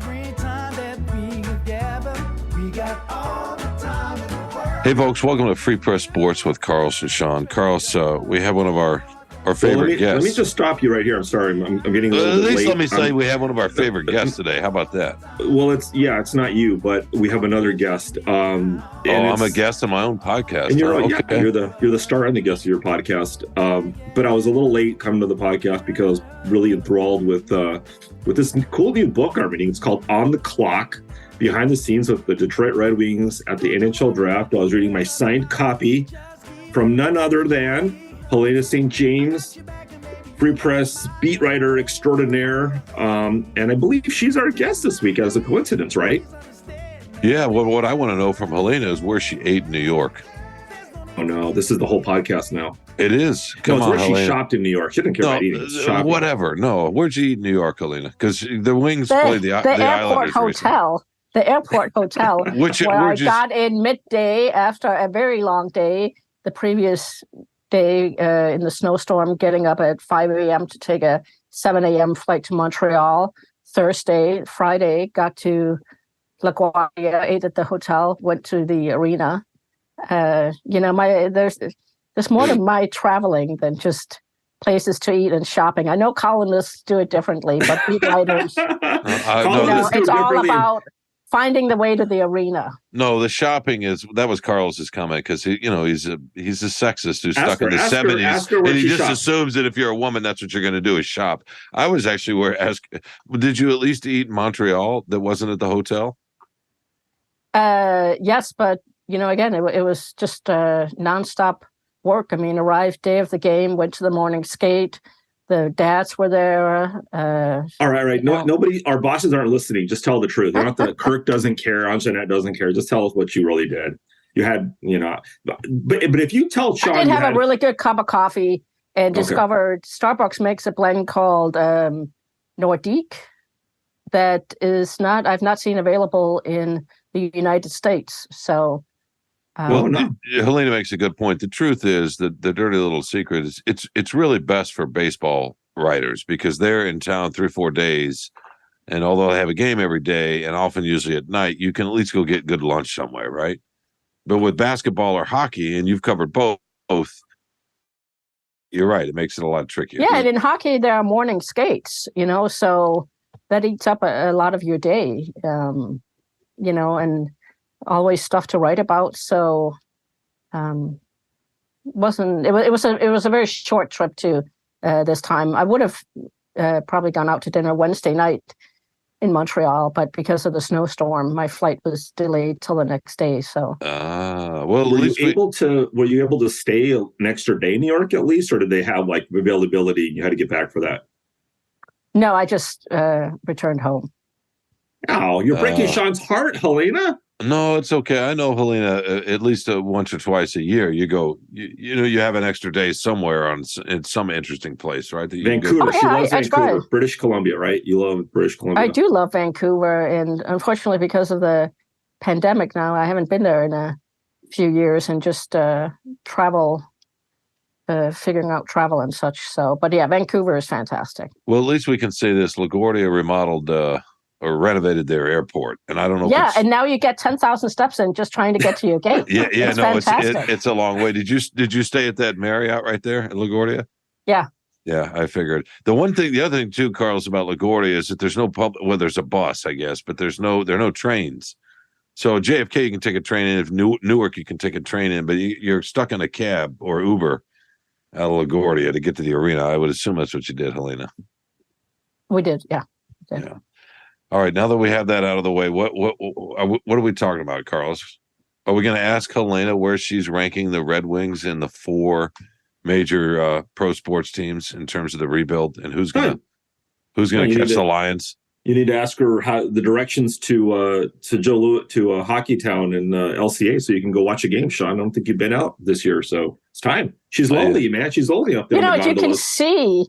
every time that we gather, we got all the time in the world. Hey, folks, welcome to Free Press Sports with Carlos and Shawn. Carlos, we have one of our favorite guests. Let me just stop you right here. I'm sorry. I'm getting a little bit late. At least let me say we have one of our favorite guests today. How about that? Well, it's not you, but we have another guest. I'm a guest on my own podcast. And you're, okay. you're the star and the guest of your podcast. But I was a little late coming to the podcast because I was really enthralled with this cool new book I'm reading. It's called On the Clock: Behind the Scenes of the Detroit Red Wings at the NHL Draft. I was reading my signed copy from none other than Helene St. James, Free Press beat writer extraordinaire, and I believe she's our guest this week as a coincidence, right? Yeah, well, what I want to know from Helene is where she ate in New York. Oh, no, this is the whole podcast now. It is. Come on, where Helene. she shopped in New York. She didn't care about eating. Whatever. No, where'd you eat in New York, Helena? Because the Wings played the airport Islanders hotel. The airport hotel, where I got in midday after a very long day. The previous day in the snowstorm, getting up at 5 a.m. to take a 7 a.m. flight to Montreal. Friday, got to LaGuardia, ate at the hotel, went to the arena. There's more to my traveling than just places to eat and shopping. I know columnists do it differently, but beat writers, it's all about finding the way to the arena. No, the shopping that was Carlos's comment because he's a sexist who's stuck in the 70s, and he just assumes that if you're a woman, that's what you're going to do is shop. I was actually did you at least eat in Montreal that wasn't at the hotel? Yes, but again, it was just nonstop work. I mean, arrived day of the game, went to the morning skate. The dads were there. All right. Nobody, our bosses aren't listening. Just tell the truth. Kirk doesn't care. Anjanette doesn't care. Just tell us what you really did. You had, but if you tell Shawn, I did have a really good cup of coffee and discovered Starbucks makes a blend called Nordique that I've not seen available in the United States. So. Helena makes a good point. The truth is that the dirty little secret is it's really best for baseball writers because they're in town 3-4 days, and although they have a game every day and often usually at night, you can at least go get good lunch somewhere, right? But with basketball or hockey, and you've covered both, you're right. It makes it a lot trickier. Yeah, and in hockey there are morning skates, so that eats up a lot of your day, and always stuff to write about. So it was a very short trip to this time. I would have probably gone out to dinner Wednesday night in Montreal, but because of the snowstorm, my flight was delayed till the next day. So were you able to stay an extra day in New York at least, or did they have like availability and you had to get back for that? No, I just returned home. Oh, you're breaking Shawn's heart, Helena. No, it's okay. I know, Helena, at least once or twice a year, you go, you have an extra day somewhere in some interesting place, right? Vancouver. She loves Vancouver, British Columbia, right? You love British Columbia. I do love Vancouver. And unfortunately, because of the pandemic now, I haven't been there in a few years and just figuring out travel and such. So, but yeah, Vancouver is fantastic. Well, at least we can say this. LaGuardia remodeled or renovated their airport, and I don't know. Yeah, and now you get 10,000 steps in just trying to get to your gate. It's a long way. Did you stay at that Marriott right there at LaGuardia? Yeah. Yeah, I figured. The other thing too, Carlos, about LaGuardia is that there's no there's a bus, I guess, but there are no trains. So JFK you can take a train in. If Newark you can take a train in, but you're stuck in a cab or Uber out of LaGuardia to get to the arena. I would assume that's what you did, Helena. We did, yeah. Yeah. All right, now that we have that out of the way, what are we talking about, Carlos? Are we going to ask Helena where she's ranking the Red Wings in the 4 major pro sports teams in terms of the rebuild, and who's going to catch the Lions? You need to ask her how the directions to Hockeytown and LCA so you can go watch a game, Shawn. I don't think you've been out this year, so it's time. She's lonely, man. She's lonely up there. You can see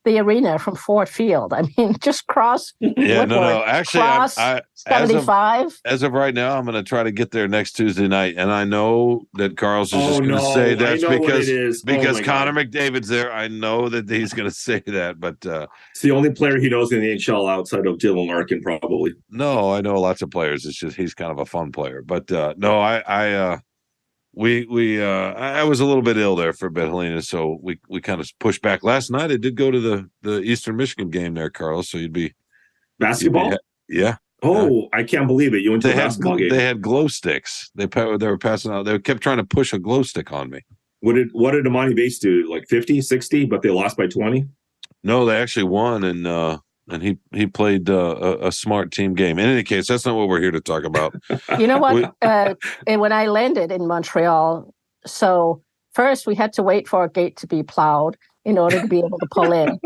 the arena from Ford Field. I mean, just cross. Yeah, no. Actually, cross I 75. as of right now, I'm going to try to get there next Tuesday night, and I know that Carl's is just going to say that's because Connor McDavid's there. I know that he's going to say that, but it's the only player he knows in the NHL outside of Dylan Larkin, probably. No, I know lots of players. It's just he's kind of a fun player, but no, I was a little bit ill there for a bit, Helena, so we kind of pushed back. Last night I did go to the Eastern Michigan game there, Carlos, so you'd be basketball. Yeah. Oh, I can't believe it. You went to a basketball game. They had glow sticks. They were passing out. They kept trying to push a glow stick on me. What did Amani Bates do? Like 50, 60, but they lost by 20? No, they actually won, and he played a smart team game. In any case, that's not what we're here to talk about. You know what? And when I landed in Montreal, so first we had to wait for a gate to be plowed in order to be able to pull in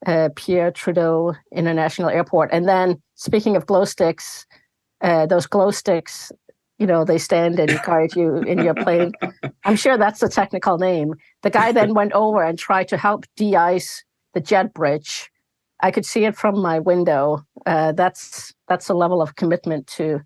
at Pierre Trudeau International Airport. And then, speaking of glow sticks, those glow sticks, they stand and guide you in your plane. I'm sure that's the technical name. The guy then went over and tried to help de-ice the jet bridge. I could see it from my window. That's a level of commitment to,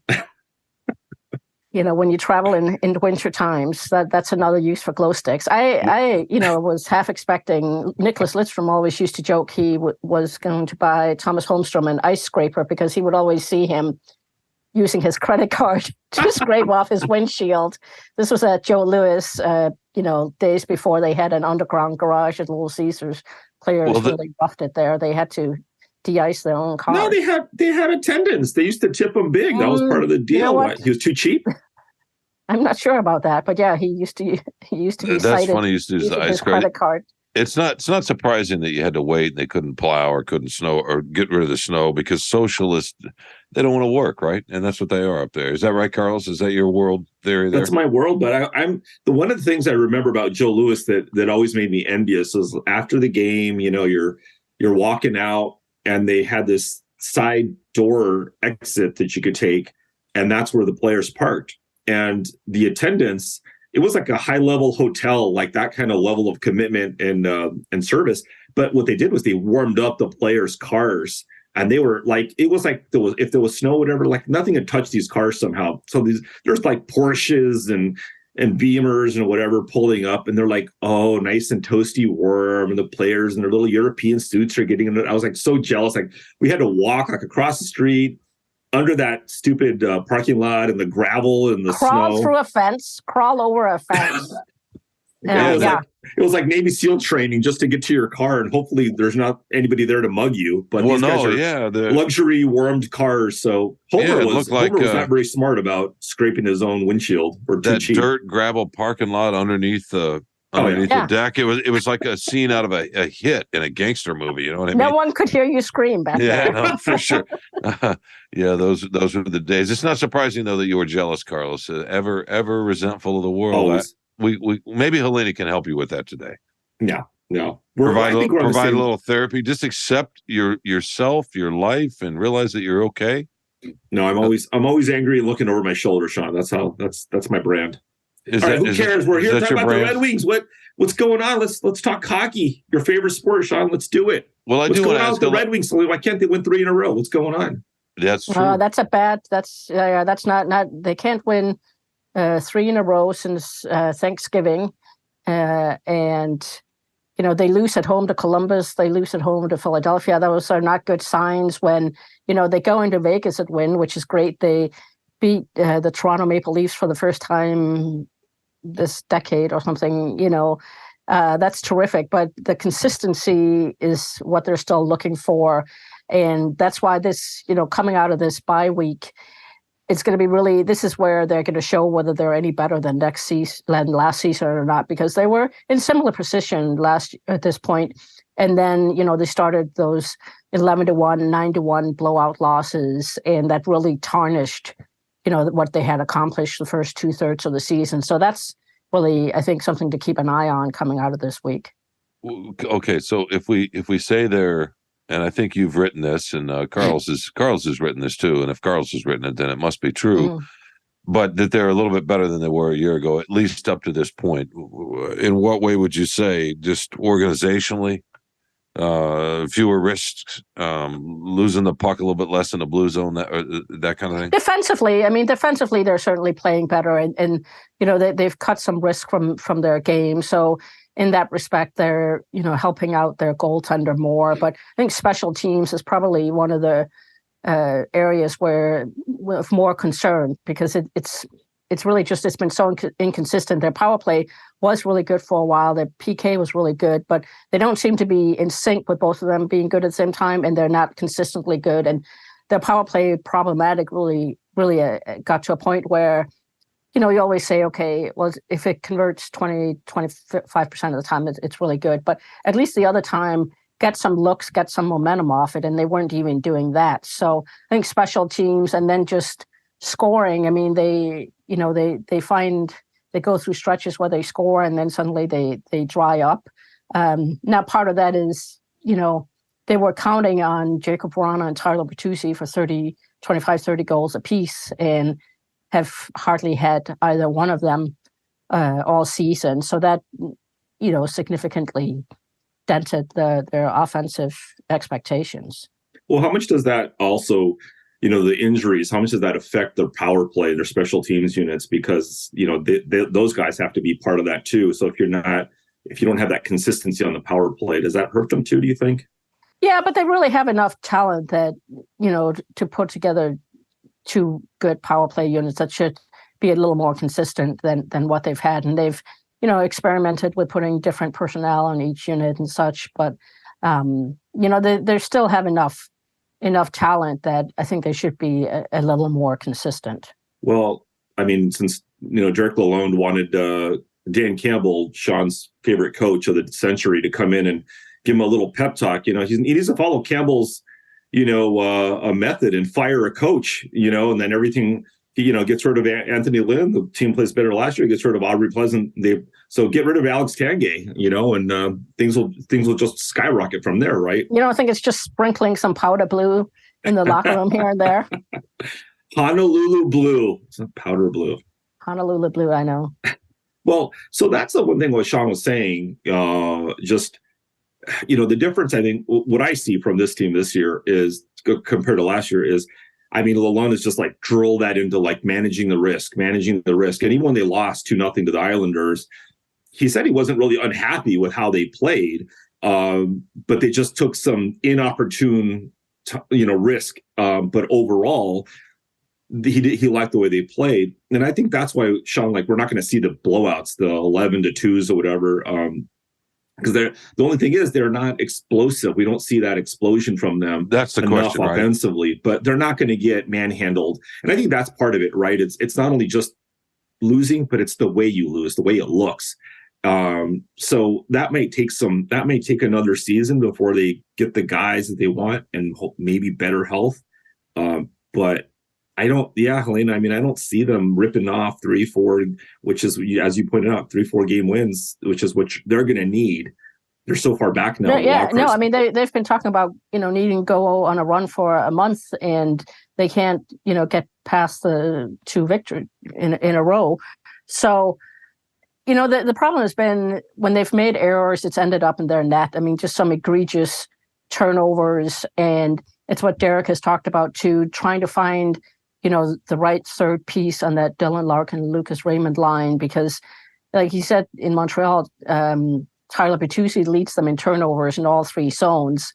when you travel in winter times. That's another use for glow sticks. I was half expecting. Nicholas Lidstrom always used to joke he was going to buy Thomas Holmstrom an ice scraper because he would always see him using his credit card to scrape off his windshield. This was at Joe Louis, days before they had an underground garage at Little Caesars. Players really roughed it there. They had to de-ice their own car. No, they had attendance. They used to tip him big. That was part of the deal. You know what? He was too cheap. I'm not sure about that, but yeah, he used to be That's cited funny. He used to use the ice credit card. It's not surprising that you had to wait and they couldn't plow or couldn't snow or get rid of the snow because socialists, they don't want to work, right? And that's what they are up there. Is that right, Carlos? Is that your world theory there? That's my world, but I'm one of the things I remember about Joe Louis that always made me envious was after the game, you're walking out and they had this side door exit that you could take, and that's where the players parked. And the attendance, it was like a high-level hotel, like that kind of level of commitment and service. But what they did was they warmed up the players' cars, and they were like, it was like if there was snow, whatever, like nothing had touched these cars somehow. So there's like Porsches and Beamers and whatever pulling up, and they're like, oh, nice and toasty warm, and the players in their little European suits are getting in it. I was like so jealous. Like we had to walk like across the street under that stupid parking lot and the gravel and the snow. Crawl through a fence, crawl over a fence. It was like Navy SEAL training just to get to your car, and hopefully there's not anybody there to mug you. But these guys are luxury warmed cars. So Homer was not very smart about scraping his own windshield or too cheap. Dirt gravel parking lot underneath the deck. It was like a scene out of a hit in a gangster movie. You know what I mean? No one could hear you scream back there. No, for sure. Those were the days. It's not surprising though that you were jealous, Carlos. Ever resentful of the world. Always. We maybe Helene can help you with that today. No. Provide a little therapy. Just accept yourself, your life, and realize that you're okay. No, I'm always angry and looking over my shoulder, Shawn. That's my brand. Who cares? We're here to talk about the Red Wings. What's going on? Let's talk hockey. Your favorite sport, Shawn. Let's do it. Well, what's going on with the Red Wings? Why can't they win 3 in a row? What's going on? That's true. That's not. They can't win 3 in a row since Thanksgiving, and they lose at home to Columbus. They lose at home to Philadelphia. Those are not good signs. When they go into Vegas and win, which is great. They beat the Toronto Maple Leafs for the first time this decade or something. That's terrific. But the consistency is what they're still looking for, and that's why this, coming out of this bye week, it's going to be this is where they're going to show whether they're any better than last season or not, because they were in similar position at this point. And then, they started those 11-1, 9-1 blowout losses, and that really tarnished, what they had accomplished the first 2/3 of the season. So that's really, I think, something to keep an eye on coming out of this week. Okay. So if we say they're, and I think you've written this, and Carlos has written this too. And if Carlos has written it, then it must be true. But that they're a little bit better than they were a year ago, at least up to this point. In what way would you say? Just organizationally, fewer risks, losing the puck a little bit less in the blue zone, that kind of thing? Defensively, they're certainly playing better, and they've cut some risk from their game. So in that respect, they're helping out their goaltender more. But I think special teams is probably one of the areas where with more concern, because it's really just it's been so inconsistent. Their power play was really good for a while. Their PK was really good, but they don't seem to be in sync with both of them being good at the same time, and they're not consistently good. And their power play problematic really got to a point where, you always say, okay, well, if it converts 25% of the time, it's really good. But at least the other time, get some looks, get some momentum off it, and they weren't even doing that. So I think special teams and then just scoring. I mean, they go through stretches where they score and then suddenly they dry up. Now, part of that is, they were counting on Jacob Vrana and Tyler Bertuzzi for 25, 30 goals apiece and have hardly had either one of them all season. So that, significantly dented their offensive expectations. Well, how much does that also, the injuries, how much does that affect their power play, their special teams units? Because, those guys have to be part of that too. So if you don't have that consistency on the power play, does that hurt them too, do you think? Yeah, but they really have enough talent that, to put together two good power play units that should be a little more consistent than what they've had. And they've, experimented with putting different personnel on each unit and such. But, they still have enough talent that I think they should be a little more consistent. Well, I mean, since, Derek Lalonde wanted Dan Campbell, Shawn's favorite coach of the century, to come in and give him a little pep talk, he needs to follow Campbell's, a method and fire a coach, and then everything, gets rid of Anthony Lynn. The team plays better last year. Gets rid of Aubrey Pleasant. So get rid of Alex Tanguay, and things will just skyrocket from there, right? I think it's just sprinkling some powder blue in the locker room here and there. Honolulu blue. It's not powder blue. Honolulu blue, I know. Well, so that's the one thing what Shawn was saying. Just, the difference, I think, what I see from this team this year is compared to last year is, Lalonde is just like drill that into like managing the risk. And even when they lost 2-0 to the Islanders, he said he wasn't really unhappy with how they played, but they just took some inopportune, risk. But overall, he liked the way they played. And I think that's why, Shawn, we're not going to see the blowouts, the 11-2s or whatever. Because the only thing is they're not explosive. We don't see that explosion from them. That's the question, right? Offensively, but they're not going to get manhandled. And I think that's part of it, right? It's not only just losing, but it's the way you lose, the way it looks. So that may take another season before they get the guys that they want and maybe better health. But Helene, I don't see them ripping off 3-4, which is, as you pointed out, 3-4 game wins, which is what they're going to need. They're so far back now. They've been talking about, needing to go on a run for a month, and they can't, get past the 2 victories in a row. So, the problem has been when they've made errors, it's ended up in their net. Just some egregious turnovers, and it's what Derek has talked about too, trying to find the right third piece on that Dylan Larkin, Lucas Raymond line, because like he said in Montreal, Tyler Bertuzzi leads them in turnovers in all 3 zones.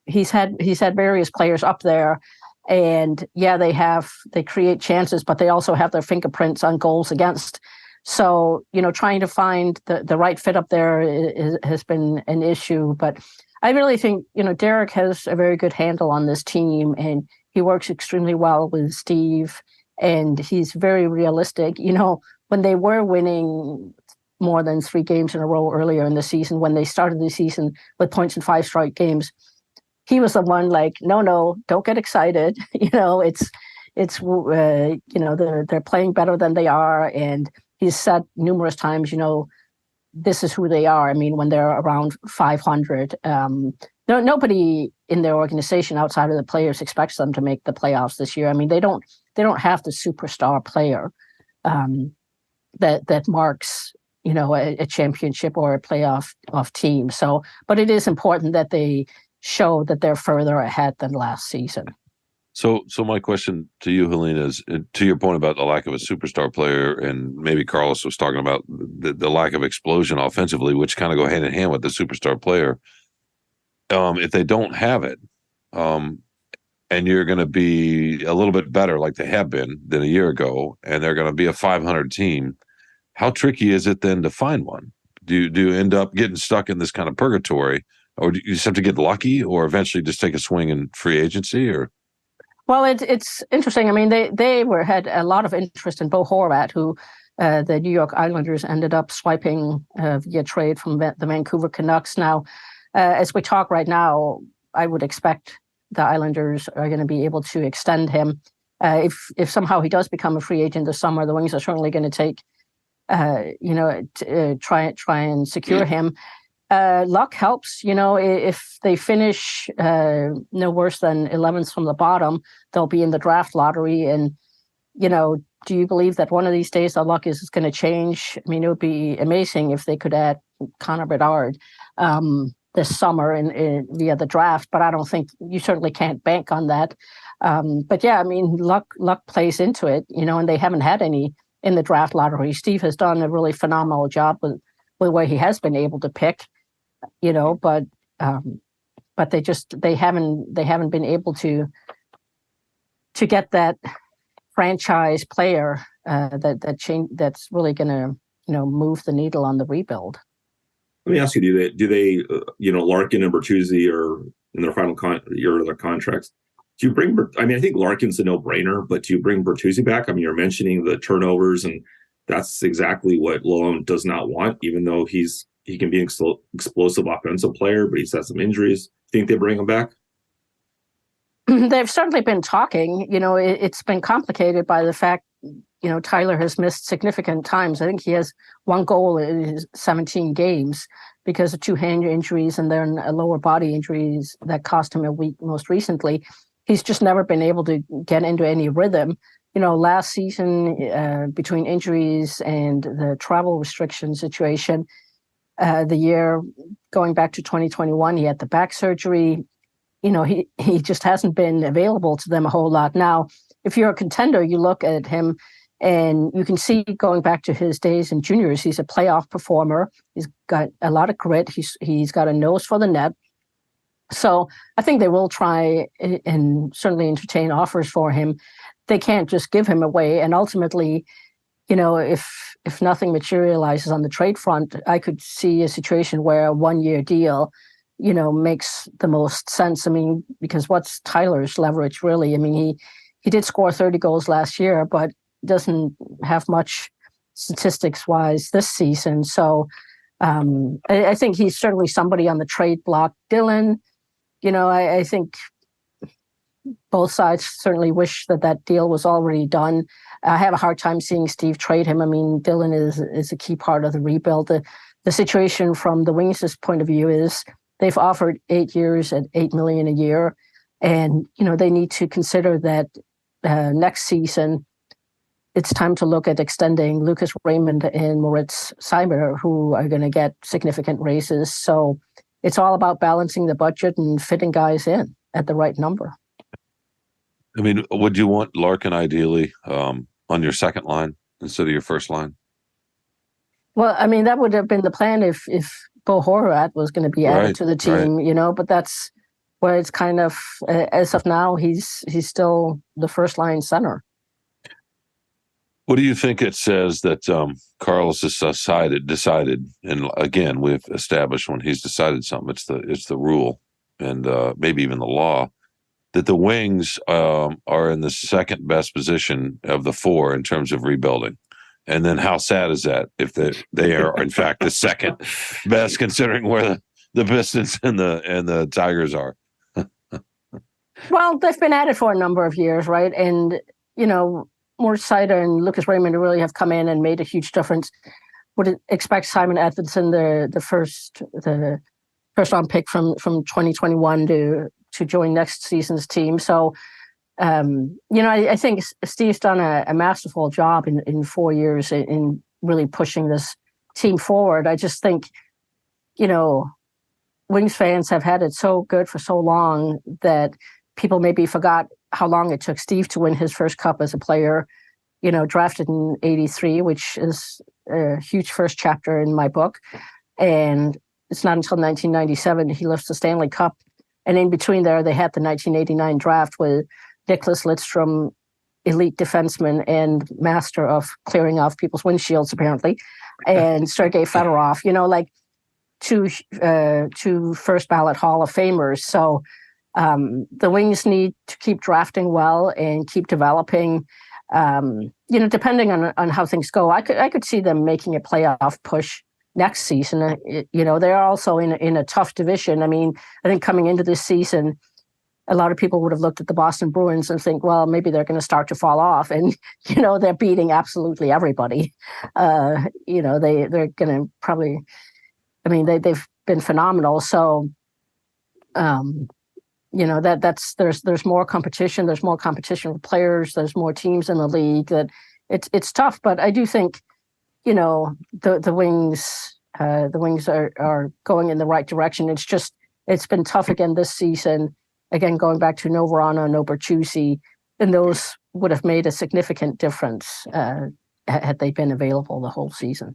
He's had various players up there, and they create chances, but they also have their fingerprints on goals against. So, trying to find the right fit up there has been an issue, but I really think, Derek has a very good handle on this team, and he works extremely well with Steve, and he's very realistic. When they were winning more than 3 games in a row earlier in the season, when they started the season with points in 5 straight games, he was the one like, no, don't get excited. They're playing better than they are. And he's said numerous times, this is who they are. When they're around 500, nobody in their organization outside of the players expects them to make the playoffs this year. They don't have the superstar player that marks a championship or a playoff team. So, but it is important that they show that they're further ahead than last season. So my question to you, Helene, is to your point about the lack of a superstar player, and maybe Carlos was talking about the lack of explosion offensively, which kind of go hand in hand with the superstar player. If they don't have it, and you're going to be a little bit better like they have been than a year ago, and they're going to be a 500 team, how tricky is it then to find one? Do you end up getting stuck in this kind of purgatory, or do you just have to get lucky, or eventually just take a swing in free agency? Or well, it's interesting. I mean, they had a lot of interest in Bo Horvat, who the New York Islanders ended up swiping via trade from the Vancouver Canucks. Now, as we talk right now, I would expect the Islanders are going to be able to extend him. If somehow he does become a free agent this summer, the Wings are certainly going to take, try and secure him. Luck helps, if they finish no worse than 11th from the bottom, they'll be in the draft lottery. And, do you believe that one of these days the luck is going to change? I mean, it would be amazing if they could add Connor Bedard this summer via the draft, but I don't think you certainly can't bank on that. But yeah, I mean, luck plays into it, and they haven't had any in the draft lottery. Steve has done a really phenomenal job with where he has been able to pick. But they haven't been able to get that franchise player that's really going to move the needle on the rebuild. Let me ask you: Do they Larkin and Bertuzzi are in their final year of their contracts? Do you bring? I mean, I think Larkin's a no-brainer, but do you bring Bertuzzi back? I mean, you're mentioning the turnovers, and that's exactly what Lalonde does not want, even though he can be an explosive offensive player, but he's had some injuries. Think they bring him back? They've certainly been talking. It's been complicated by the fact, Tyler has missed significant times. I think he has one goal in his 17 games because of two hand injuries and then a lower body injuries that cost him a week most recently. He's just never been able to get into any rhythm. Last season, between injuries and the travel restriction situation, the year going back to 2021, he had the back surgery. He just hasn't been available to them a whole lot. Now, if you're a contender, you look at him and you can see going back to his days in juniors, he's a playoff performer. He's got a lot of grit. He's got a nose for the net. So I think they will try and certainly entertain offers for him. They can't just give him away. And ultimately, if nothing materializes on the trade front, I could see a situation where a one-year deal, makes the most sense. I mean, because what's Tyler's leverage really? I mean, he did score 30 goals last year, but doesn't have much statistics-wise this season. So I think he's certainly somebody on the trade block. Dylan, I think both sides certainly wish that deal was already done. I have a hard time seeing Steve trade him. I mean, Dylan is a key part of the rebuild. The situation from the Wings' point of view is they've offered 8 years at $8 million a year. And, they need to consider that next season, it's time to look at extending Lucas Raymond and Moritz Seimer, who are going to get significant raises. So it's all about balancing the budget and fitting guys in at the right number. I mean, would you want Larkin ideally on your second line instead of your first line? Well, I mean, that would have been the plan if Bo Horvat was going to be added to the team, but that's where it's kind of, as of now, he's still the first line center. What do you think it says that Carlos has decided, and again, we've established when he's decided something, it's the rule and maybe even the law, that the Wings are in the second best position of the four in terms of rebuilding. And then how sad is that if they are in fact the second best, considering where the Pistons and the Tigers are? Well, they've been at it for a number of years, right? And Moritz Seider and Lucas Raymond really have come in and made a huge difference. Would expect Simon Edvinsson, the first round pick from 2021 to join next season's team. So, I think Steve's done a masterful job in 4 years in really pushing this team forward. I just think, Wings fans have had it so good for so long that people maybe forgot how long it took Steve to win his first cup as a player, drafted in '83, which is a huge first chapter in my book. And it's not until 1997 he lifts the Stanley Cup. And in between there, they had the 1989 draft with Nicholas Lidstrom, elite defenseman and master of clearing off people's windshields, apparently, and Sergei Fedorov, two first ballot Hall of Famers. So the Wings need to keep drafting well and keep developing. Depending on how things go, I could see them making a playoff push next season. They're also in a tough division. I mean, I think coming into this season, a lot of people would have looked at the Boston Bruins and think, well, maybe they're going to start to fall off. And, they're beating absolutely everybody. They're going to probably, they've been phenomenal. So, there's more competition. There's more competition for players. There's more teams in the league. That it's tough. But I do think, the Wings are going in the right direction. It's been tough again this season. Again, going back to No Vrana, No Bertuzzi, and those would have made a significant difference had they been available the whole season.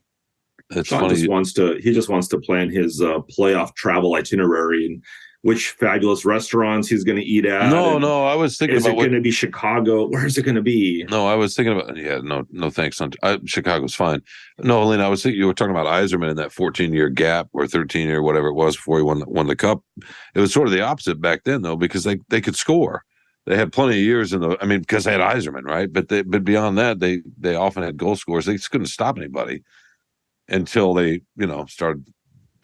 Shawn just wants to plan his playoff travel itinerary and which fabulous restaurants he's going to eat at. No, I was thinking about going to be Chicago? Where is it going to be? No, I was thinking about no thanks. Chicago's fine. No, Helene, I was thinking you were talking about Yzerman in that 14-year gap or 13-year, whatever it was before he won the cup. It was sort of the opposite back then, though, because they could score. They had plenty of years because they had Yzerman, right? But beyond that, they often had goal scorers. They just couldn't stop anybody until they started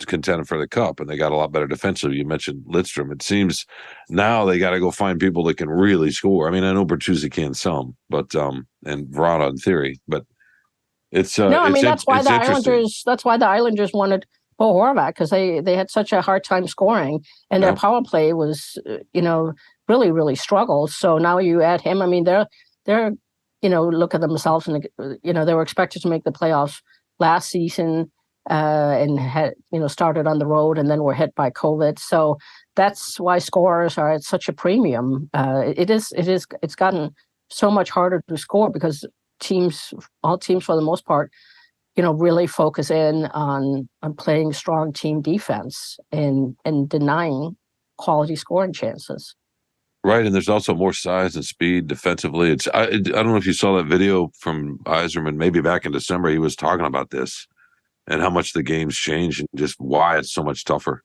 contending for the cup, and they got a lot better defensively. You mentioned Lidstrom. It seems now they got to go find people that can really score. I mean, I know Bertuzzi can some, but and Vrana in theory, but it's that's why the Islanders wanted Bo Horvat, because they had such a hard time scoring, and their power play was really, really struggled. So now you add him. I mean, they're look at themselves, and they were expected to make the playoffs last season. And had started on the road and then were hit by COVID. So that's why scorers are at such a premium. It's gotten so much harder to score because all teams for the most part, really focus in on playing strong team defense and denying quality scoring chances. Right, and there's also more size and speed defensively. I don't know if you saw that video from Yzerman, maybe back in December. He was talking about this and how much the game's changed and just why it's so much tougher.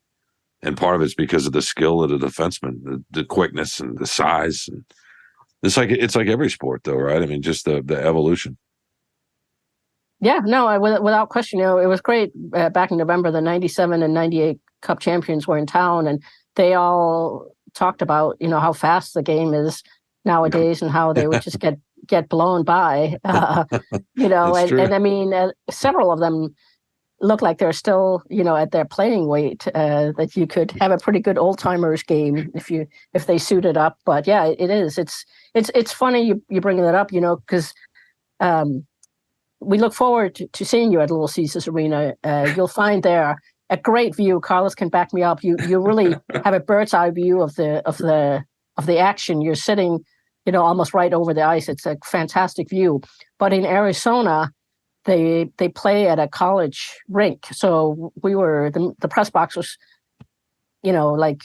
And part of it's because of the skill of the defenseman, the quickness and the size. And it's like every sport, though, right? I mean, just the evolution. Yeah, no, without question. It was great back in November. The 97 and 98 Cup champions were in town, and they all talked about how fast the game is nowadays and how they would just get blown by. And I mean, several of them look like they're still, at their playing weight, that you could have a pretty good old timers game if they suited up. But yeah, it is. It's funny you bringing that up, because we look forward to seeing you at Little Caesars Arena. You'll find there a great view. Carlos can back me up. You really have a bird's eye view of the action. You're sitting, almost right over the ice. It's a fantastic view. But in Arizona, they play at a college rink. So we were, the press box was, like,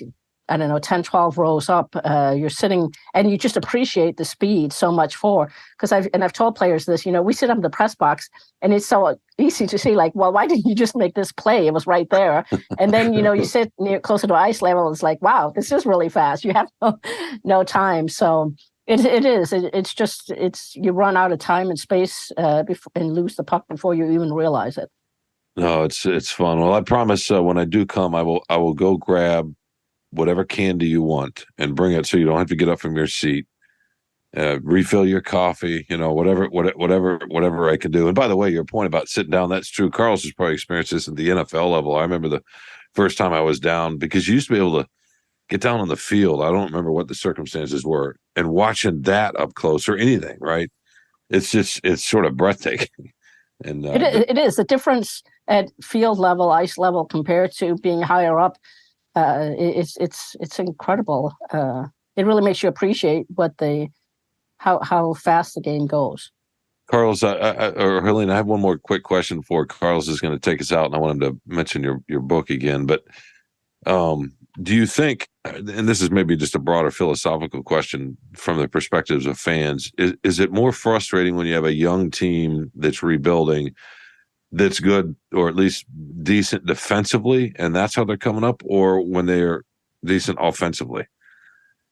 I don't know, 10, 12 rows up. You're sitting and you just appreciate the speed so much because I've told players this, we sit up in the press box and it's so easy to see, like, well, why didn't you just make this play? It was right there. And then, you sit closer to ice level. It's like, wow, this is really fast. You have no time. So It is. It's just you run out of time and space and lose the puck before you even realize it. No, it's fun. Well, I promise when I do come, I will go grab whatever candy you want and bring it so you don't have to get up from your seat. Refill your coffee, whatever I can do. And by the way, your point about sitting down, that's true. Carlos has probably experienced this at the NFL level. I remember the first time I was down, because you used to be able to get down on the field. I don't remember what the circumstances were, and watching that up close or anything, right? It's sort of breathtaking. And it is the difference at field level, ice level, compared to being higher up, it's incredible. It really makes you appreciate how fast the game goes. Carlos, or Helene, I have one more quick question before Carlos is going to take us out, and I want him to mention your book again. But do you think, and this is maybe just a broader philosophical question from the perspectives of fans, is it more frustrating when you have a young team that's rebuilding, that's good or at least decent defensively, and that's how they're coming up, or when they're decent offensively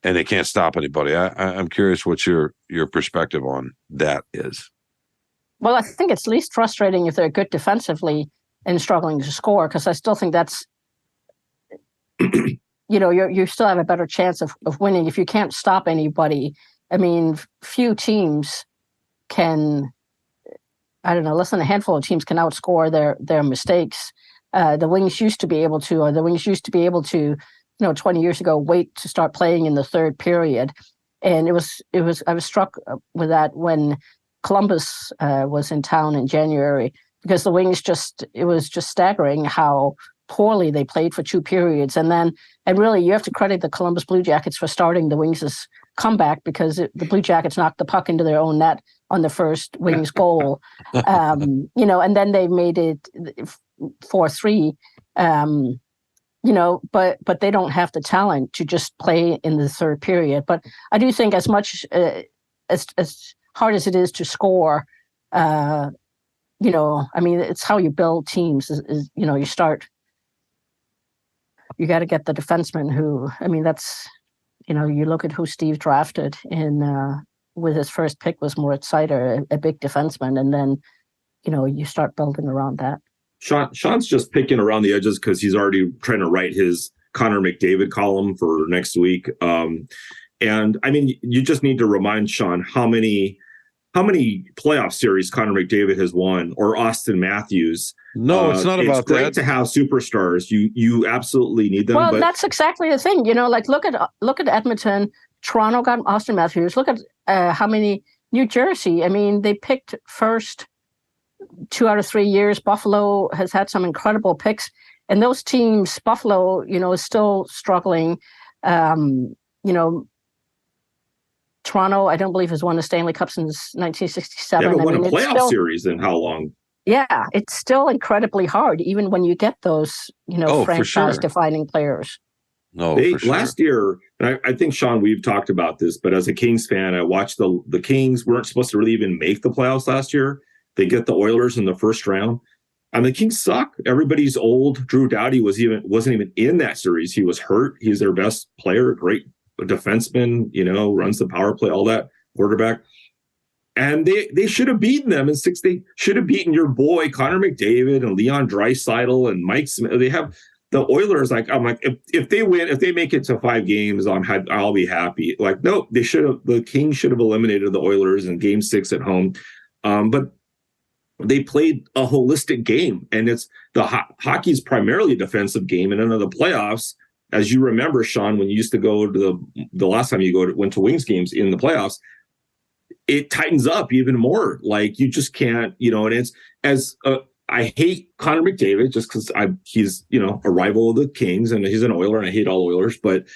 and they can't stop anybody? I'm curious what your perspective on that is. Well, I think it's least frustrating if they're good defensively and struggling to score, because I still think that's, you still have a better chance of winning if you can't stop anybody. I mean, few teams can, I don't know, less than a handful of teams can outscore their mistakes. The Wings used to be able to, 20 years ago, wait to start playing in the third period. And I was struck with that when Columbus was in town in January, because the Wings it was just staggering how poorly they played for 2 periods. And really you have to credit the Columbus Blue Jackets for starting the Wings' comeback, because the Blue Jackets knocked the puck into their own net on the first Wings goal. And then they made it 4-3. But they don't have the talent to just play in the third period. But I do think as much as hard as it is to score, it's how you build teams. You got to get the defenseman who, that's, you look at who Steve drafted with his first pick was Moritz Seider, a big defenseman. And then, you start building around that. Shawn's just picking around the edges because he's already trying to write his Connor McDavid column for next week. And I mean, you just need to remind Shawn how many playoff series Connor McDavid has won, or Austin Matthews. No, it's not about that. It's great to have superstars. You absolutely need them. Well, that's exactly the thing. Look at Edmonton. Toronto got Austin Matthews. Look at how many New Jersey. I mean, they picked first 2 out of 3 years. Buffalo has had some incredible picks, and those teams, Buffalo, is still struggling. Toronto, I don't believe, has won the Stanley Cup since 1967. They haven't won a playoff series in how long? Yeah, it's still incredibly hard, even when you get those, franchise-defining players. No, for sure. Last year, and I think, Shawn, we've talked about this, but as a Kings fan, I watched the Kings weren't supposed to really even make the playoffs last year. They get the Oilers in the first round, and the Kings suck. Everybody's old. Drew Doughty wasn't even in that series. He was hurt. He's their best player, great defenseman, runs the power play, all that, quarterback. And they should have beaten them in 6. They should have beaten your boy Connor McDavid and Leon Draisaitl and Mike Smith. They have the Oilers. If they win, if they make it to 5 games, I'll be happy. No, the Kings should have eliminated the Oilers in Game 6 at home. But they played a holistic game, and it's hockey's primarily a defensive game. And in the playoffs, as you remember, Shawn, when you used to go to the last time you went to Wings games in the playoffs, it tightens up even more. You just can't, and it's I hate Connor McDavid just because he's, a rival of the Kings and he's an Oiler, and I hate all Oilers, but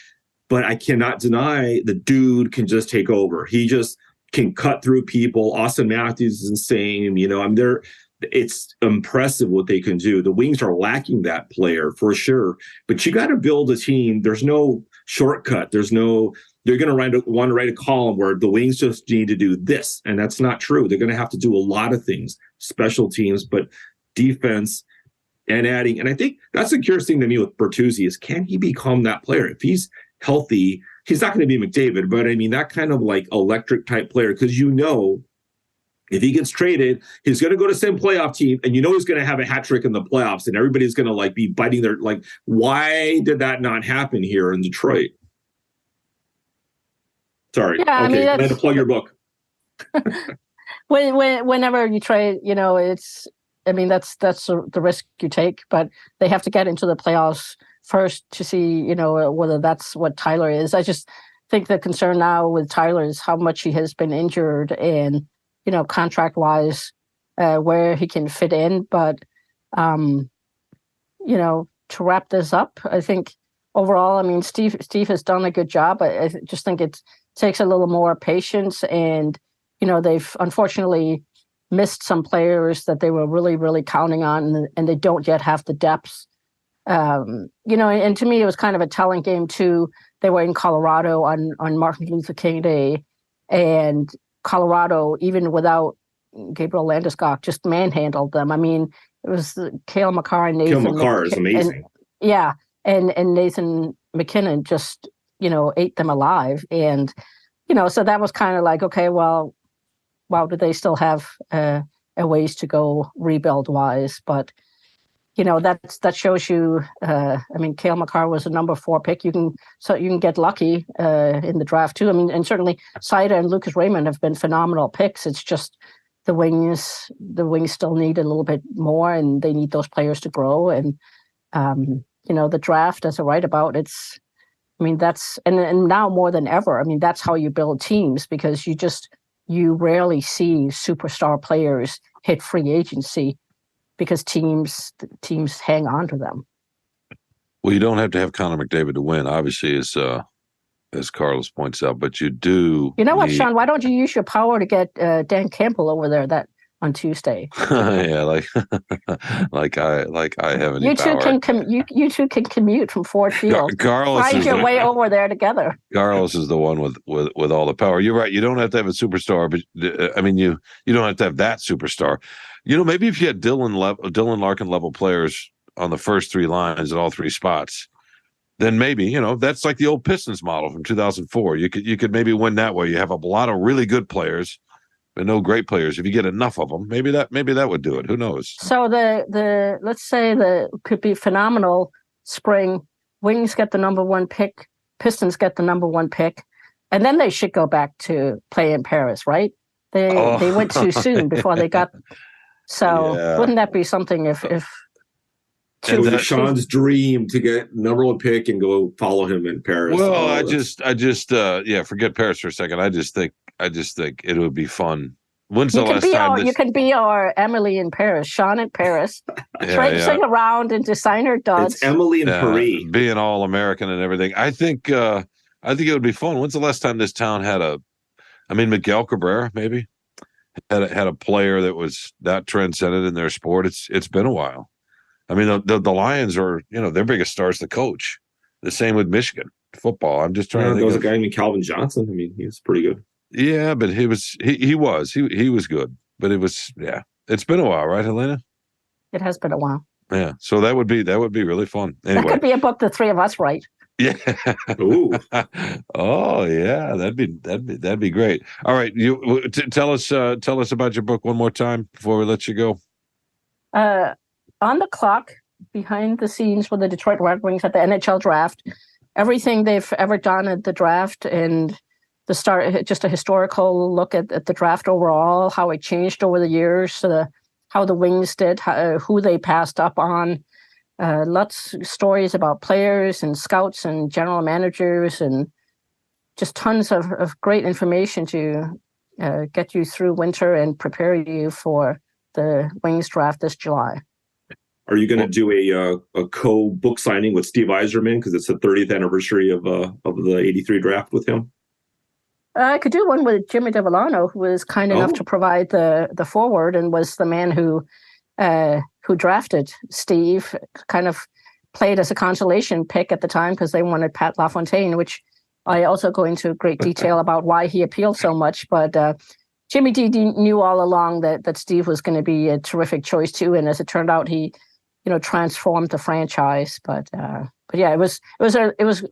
I cannot deny the dude can just take over. He just can cut through people. Austin Matthews is insane. It's impressive what they can do. The Wings are lacking that player for sure, but you got to build a team. There's no shortcut. They're going to want to write a column where the Wings just need to do this. And that's not true. They're going to have to do a lot of things, special teams, but defense and adding. And I think that's the curious thing to me with Bertuzzi is, can he become that player? If he's healthy, he's not going to be McDavid, but I mean, that kind of electric type player, because if he gets traded, he's going to go to the same playoff team, and he's going to have a hat trick in the playoffs, and everybody's going to be biting their why did that not happen here in Detroit? Sorry. Yeah, okay, I had to plug your book. Whenever you trade, that's the risk you take, but they have to get into the playoffs first to see, whether that's what Tyler is. I just think the concern now with Tyler is how much he has been injured and, contract wise, where he can fit in. But To wrap this up, I think overall, I mean, Steve has done a good job. I just think it takes a little more patience, and they've unfortunately missed some players that they were really, really counting on, and they don't yet have the depth. And to me, it was kind of a telling game too. They were in Colorado on Martin Luther King Day, and Colorado, even without Gabriel Landeskog, just manhandled them. I mean, it was Cale Makar and Nathan. Cale Makar is amazing. And Nathan McKinnon just, ate them alive. And, so that was kind of like, okay, well, wow, do they still have a ways to go rebuild-wise? But, that shows you, Cale Makar was a number 4 pick. You can get lucky in the draft too. I mean, and certainly Saida and Lucas Raymond have been phenomenal picks. It's just the wings still need a little bit more, and they need those players to grow. And, the draft, as I write about, that's, and now more than ever, that's how you build teams, because you rarely see superstar players hit free agency because teams hang on to them. Well, you don't have to have Connor McDavid to win, obviously, as Carlos points out, but you do. You know what, Shawn? Why don't you use your power to get Dan Campbell over there on Tuesday? Yeah, like I have any you two power. You two can commute from Ford Field. Carlos find your way over there together. Carlos is the one with all the power. You're right. You don't have to have a superstar, but you don't have to have that superstar. Maybe if you had Dylan Larkin level players on the first 3 lines at all 3 spots, then maybe, that's like the old Pistons model from 2004. You could maybe win that way. You have a lot of really good players, but no great players. If you get enough of them, maybe that would do it. Who knows? So the let's say could be phenomenal spring. Wings get the number 1 pick. Pistons get the number 1 pick, and then they should go back to play in Paris, right? They went too soon before they got. So wouldn't that be something if it was Shawn's dream to get number 1 pick and go follow him in Paris? Well, I just forget Paris for a second. I just think it would be fun. When's the last time? You can be our Emily in Paris, Shawn in Paris, traipsing around in designer duds. It's Emily in Paris, being all American and everything. I think it would be fun. When's the last time this town had Miguel Cabrera maybe had a player that was that transcendent in their sport? It's been a while. The Lions are, their biggest star is the coach. The same with Michigan football. I'm just trying to think. There was a guy named Calvin Johnson. He was pretty good. Yeah, but he was good. But it's been a while, right, Helena? It has been a while. Yeah, so that would be really fun. Anyway. That could be a book the 3 of us write. Yeah. Ooh. Oh yeah, that'd be great. All right, you tell us about your book one more time before we let you go. On the clock, behind the scenes with the Detroit Red Wings at the NHL draft, everything they've ever done at the draft, and the start, just a historical look at the draft overall, how it changed over the years, how the Wings did, who they passed up on. Lots of stories about players and scouts and general managers, and just tons of great information to get you through winter and prepare you for the Wings draft this July. Are you going to do a co-book signing with Steve Yzerman because it's the 30th anniversary of the '83 draft with him? I could do one with Jimmy DeVilano, who was kind enough to provide the foreword and was the man who drafted Steve. Kind of played as a consolation pick at the time because they wanted Pat LaFontaine, which I also go into great detail about why he appealed so much. But Jimmy D knew all along that Steve was going to be a terrific choice too, and as it turned out, he transformed the franchise. But yeah, it was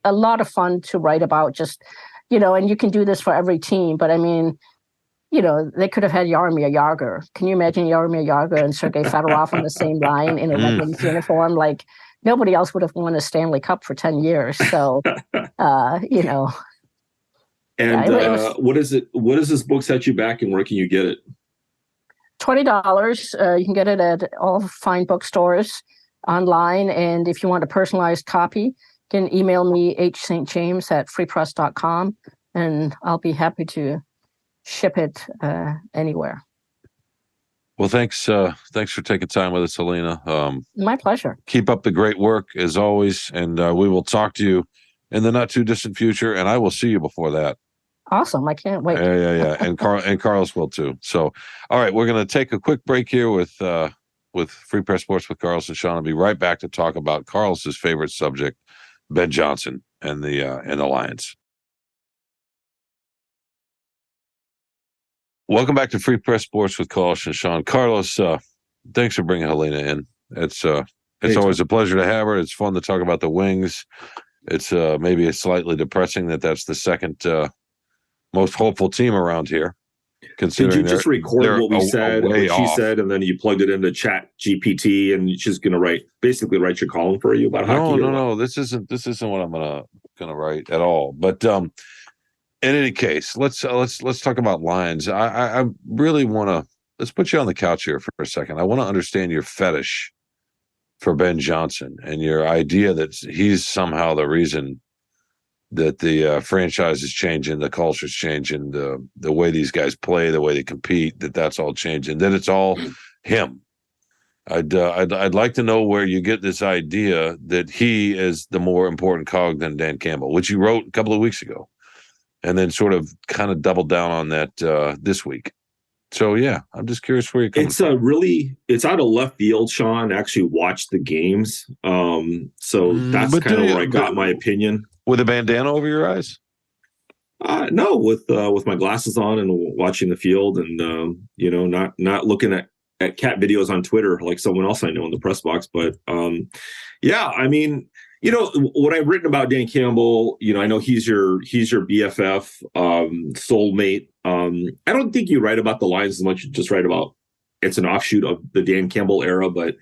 a lot of fun to write about. Just and you can do this for every team. But they could have had Jaromir Jagr. Can you imagine Jaromir Jagr and Sergei Fedorov on the same line in a Red Wings uniform? Like nobody else would have won a Stanley Cup for 10 years. So, And what is it? What does this book set you back, and where can you get it? $20. You can get it at all fine bookstores online. And if you want a personalized copy, you can email me hstjames@freepress.com, and I'll be happy to ship it anywhere. Well, thanks for taking time with us, Helena. My pleasure. Keep up the great work as always, and we will talk to you in the not too distant future, and I will see you before that. Awesome. I can't wait. Yeah. And Carlos will too. So, all right, we're going to take a quick break here with Free Press Sports with Carlos and Shawn. I'll be right back to talk about Carlos's favorite subject, Ben Johnson and the Lions. Welcome back to Free Press Sports with Carlos and Shawn. Carlos, thanks for bringing Helena in. It's always a pleasure to have her. It's fun to talk about the Wings. It's maybe slightly depressing that's the second most hopeful team around here. Did you just record what we said, what she said, and then you plugged it into Chat GPT, and she's going to basically write your column for you about hockey? No. This isn't what I'm gonna write at all. But in any case, let's talk about Lions. I really want to let's put you on the couch here for a second. I want to understand your fetish for Ben Johnson and your idea that he's somehow the reason that the franchise is changing, the culture's changing, the way these guys play, the way they compete, that's all changing, that it's all him. I'd like to know where you get this idea that he is the more important cog than Dan Campbell, which you wrote a couple of weeks ago, and then sort of kind of doubled down on that this week. So yeah, I'm just curious where you're coming from. It's out of left field, Shawn. I actually watched the games, so that's kind of where I got my opinion. With a bandana over your eyes? No, with my glasses on and watching the field, and not looking at cat videos on Twitter like someone else I know in the press box. But yeah, I mean, what I've written about Dan Campbell, I know he's your BFF, soulmate. I don't think you write about the Lions as much. You just write about it's an offshoot of the Dan Campbell era. But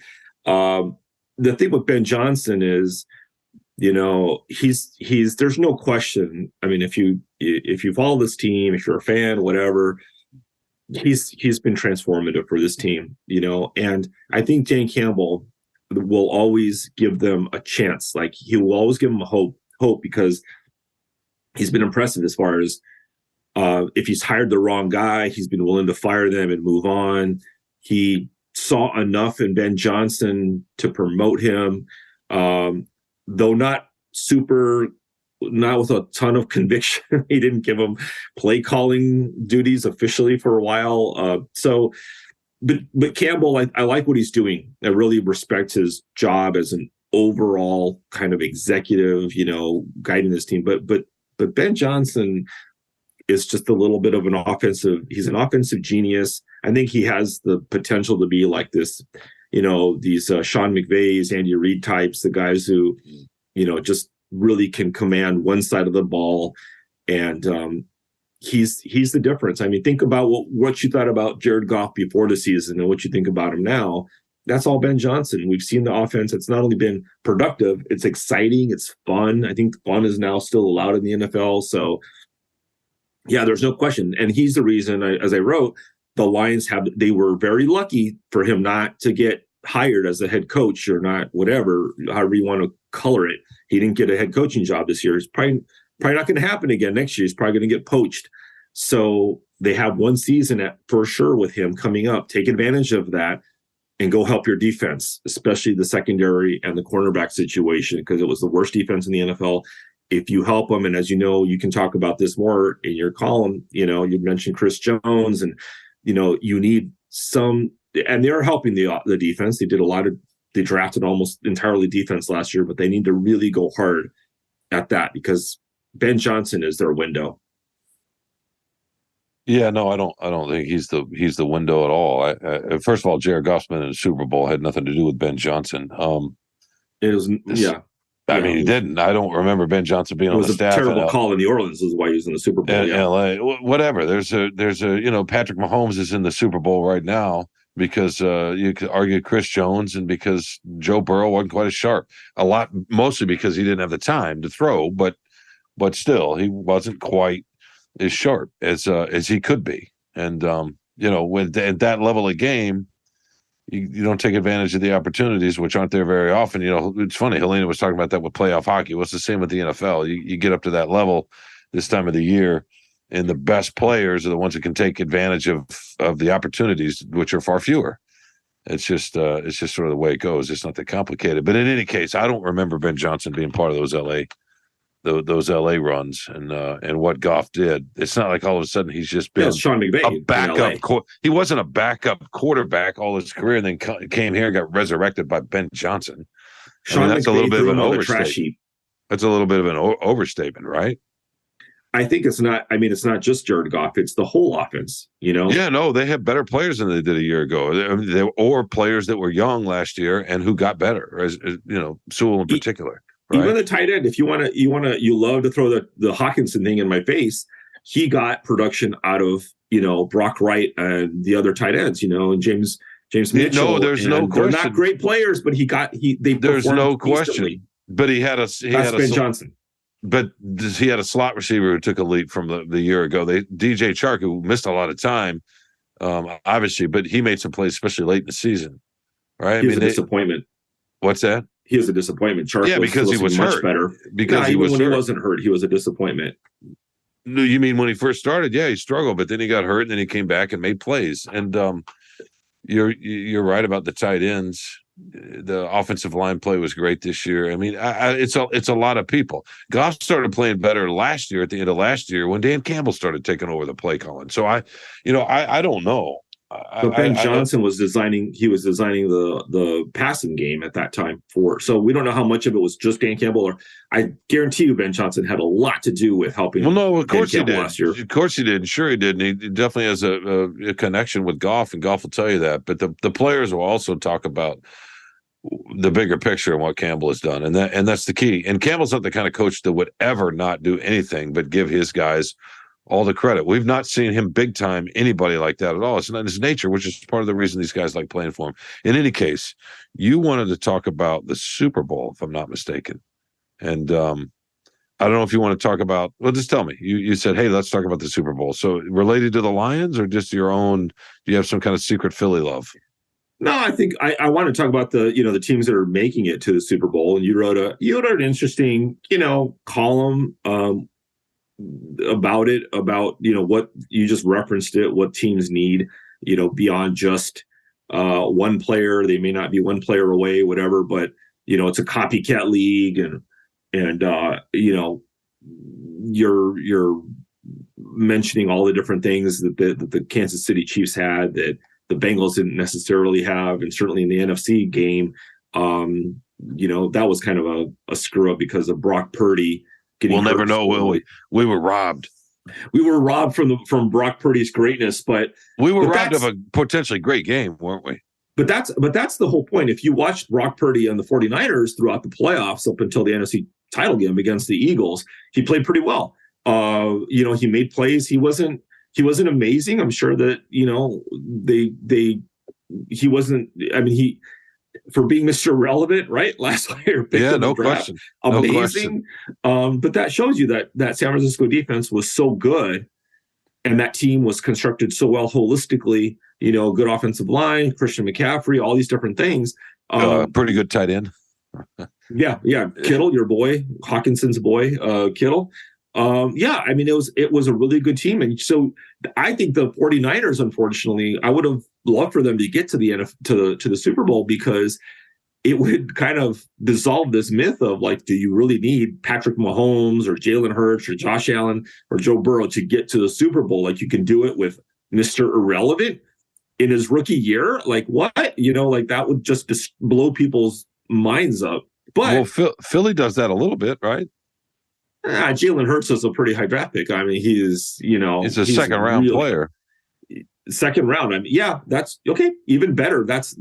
the thing with Ben Johnson is, he's there's no question. I mean, if you follow this team, if you're a fan, whatever, he's been transformative for this team, and I think Dan Campbell will always give them a chance. Like, he will always give them a hope because he's been impressive as far as if he's hired the wrong guy, he's been willing to fire them and move on. He saw enough in Ben Johnson to promote him. Though not with a ton of conviction. He didn't give him play calling duties officially for a while. But Campbell, I like what he's doing. I really respect his job as an overall kind of executive, guiding this team. But Ben Johnson is just a little bit of he's an offensive genius. I think he has the potential to be like this, these Sean McVays, Andy Reid types, the guys who, just really can command one side of the ball. And he's the difference. I mean, think about what you thought about Jared Goff before the season and what you think about him now. That's all Ben Johnson. We've seen the offense. It's not only been productive, it's exciting, it's fun. I think fun is now still allowed in the NFL. So yeah, there's no question. And he's the reason, as I wrote, the Lions they were very lucky for him not to get hired as a head coach or not, whatever, however you want to color it. He didn't get a head coaching job this year. It's probably not going to happen again next year. He's probably going to get poached. So they have one season for sure with him coming up. Take advantage of that and go help your defense, especially the secondary and the cornerback situation, because it was the worst defense in the NFL. If you help them, and as you know, you can talk about this more in your column, you mentioned Chris Jones, and, you need some, and they're helping the defense. They drafted almost entirely defense last year, but they need to really go hard at that because Ben Johnson is their window. Yeah, no, I don't think he's the window at all. First of all, Jared Goff's been in the Super Bowl had nothing to do with Ben Johnson. It was, I mean, he didn't. I don't remember Ben Johnson being on the staff. It was a terrible call in New Orleans is why he was in the Super Bowl. In LA, whatever. There's a Patrick Mahomes is in the Super Bowl right now because you could argue Chris Jones and because Joe Burrow wasn't quite as sharp. Mostly because he didn't have the time to throw, but still he wasn't quite as sharp as he could be. And at that level of game, you don't take advantage of the opportunities, which aren't there very often. It's funny. Helena was talking about that with playoff hockey. Well, it's the same with the NFL. You get up to that level this time of the year, and the best players are the ones that can take advantage of the opportunities, which are far fewer. It's just sort of the way it goes. It's not that complicated. But in any case, I don't remember Ben Johnson being part of those LA runs and what Goff did. It's not like all of a sudden he's just been Sean McVay, a backup. He wasn't a backup quarterback all his career, and then came here and got resurrected by Ben Johnson. Sean that's McVay a little bit of an overstatement. That's a little bit of an overstatement, right? I think it's not. I mean, it's not just Jared Goff; it's the whole offense. Yeah, no, they have better players than they did a year ago. Or players that were young last year and who got better, as Sewell in particular. Right? Even the tight end. If you love to throw the Hawkinson thing in my face. He got production out of Brock Wright and the other tight ends. And James Mitchell. No, there's no question. They're not great players, but there's no question. Decently. But he had Ben Johnson. But he had a slot receiver who took a leap from the year ago. DJ Chark, who missed a lot of time, obviously, but he made some plays, especially late in the season. Right? He was a disappointment. What's that? He was a disappointment. Chark because he was much hurt. Better. Because he wasn't hurt, he was a disappointment. No, you mean when he first started? Yeah, he struggled, but then he got hurt, and then he came back and made plays. And you're right about the tight ends. The offensive line play was great this year. I mean, it's a lot of people. Goff started playing better last year, at the end of last year, when Dan Campbell started taking over the play calling. So I don't know. But Ben Johnson was designing. He was designing the passing game at that time so we don't know how much of it was just Dan Campbell, or I guarantee you Ben Johnson had a lot to do with helping. Well, no, of course he did. Last year. Of course he did. Sure he did. And he definitely has a connection with Goff, and Goff will tell you that. But the players will also talk about the bigger picture and what Campbell has done, and that's the key. And Campbell's not the kind of coach that would ever not do anything but give his guys all the credit. We've not seen him big time anybody like that at all. It's not in his nature, which is part of the reason these guys like playing for him. In any case, you wanted to talk about the Super Bowl, if I'm not mistaken. And I don't know if you want to talk about, well, just tell me. You said, hey, let's talk about the Super Bowl. So related to the Lions, or just your own, do you have some kind of secret Philly love? No, I think I want to talk about the teams that are making it to the Super Bowl. And you wrote an interesting, column about what you just referenced it, what teams need, beyond just one player. They may not be one player away, whatever, but it's a copycat league, and you're mentioning all the different things that the Kansas City Chiefs had that the Bengals didn't necessarily have, and certainly in the NFC game, that was kind of a screw up because of Brock Purdy. We'll never know, will we? We were robbed. We were robbed from Brock Purdy's greatness, but we were robbed of a potentially great game, weren't we? But that's the whole point. If you watched Brock Purdy and the 49ers throughout the playoffs up until the NFC title game against the Eagles, he played pretty well. He made plays. He wasn't amazing. I'm sure that he wasn't. I mean, he, for being Mr. Relevant, right? Last year, no question, amazing. But that shows you that San Francisco defense was so good, and that team was constructed so well holistically. Good offensive line, Christian McCaffrey, all these different things. Pretty good tight end. Yeah. Kittle, your boy, Hawkinson's boy, Kittle. I mean, it was a really good team. And so I think the 49ers, unfortunately, I would have loved for them to get to the Super Bowl, because it would kind of dissolve this myth of, like, do you really need Patrick Mahomes or Jalen Hurts or Josh Allen or Joe Burrow to get to the Super Bowl? Like, you can do it with Mr. Irrelevant in his rookie year. Like, what? Like, that would just blow people's minds up. But Philly does that a little bit, right? Jalen Hurts is a pretty high draft pick. I mean, he's a second round player. Second round. I mean, yeah, that's okay. Even better. That's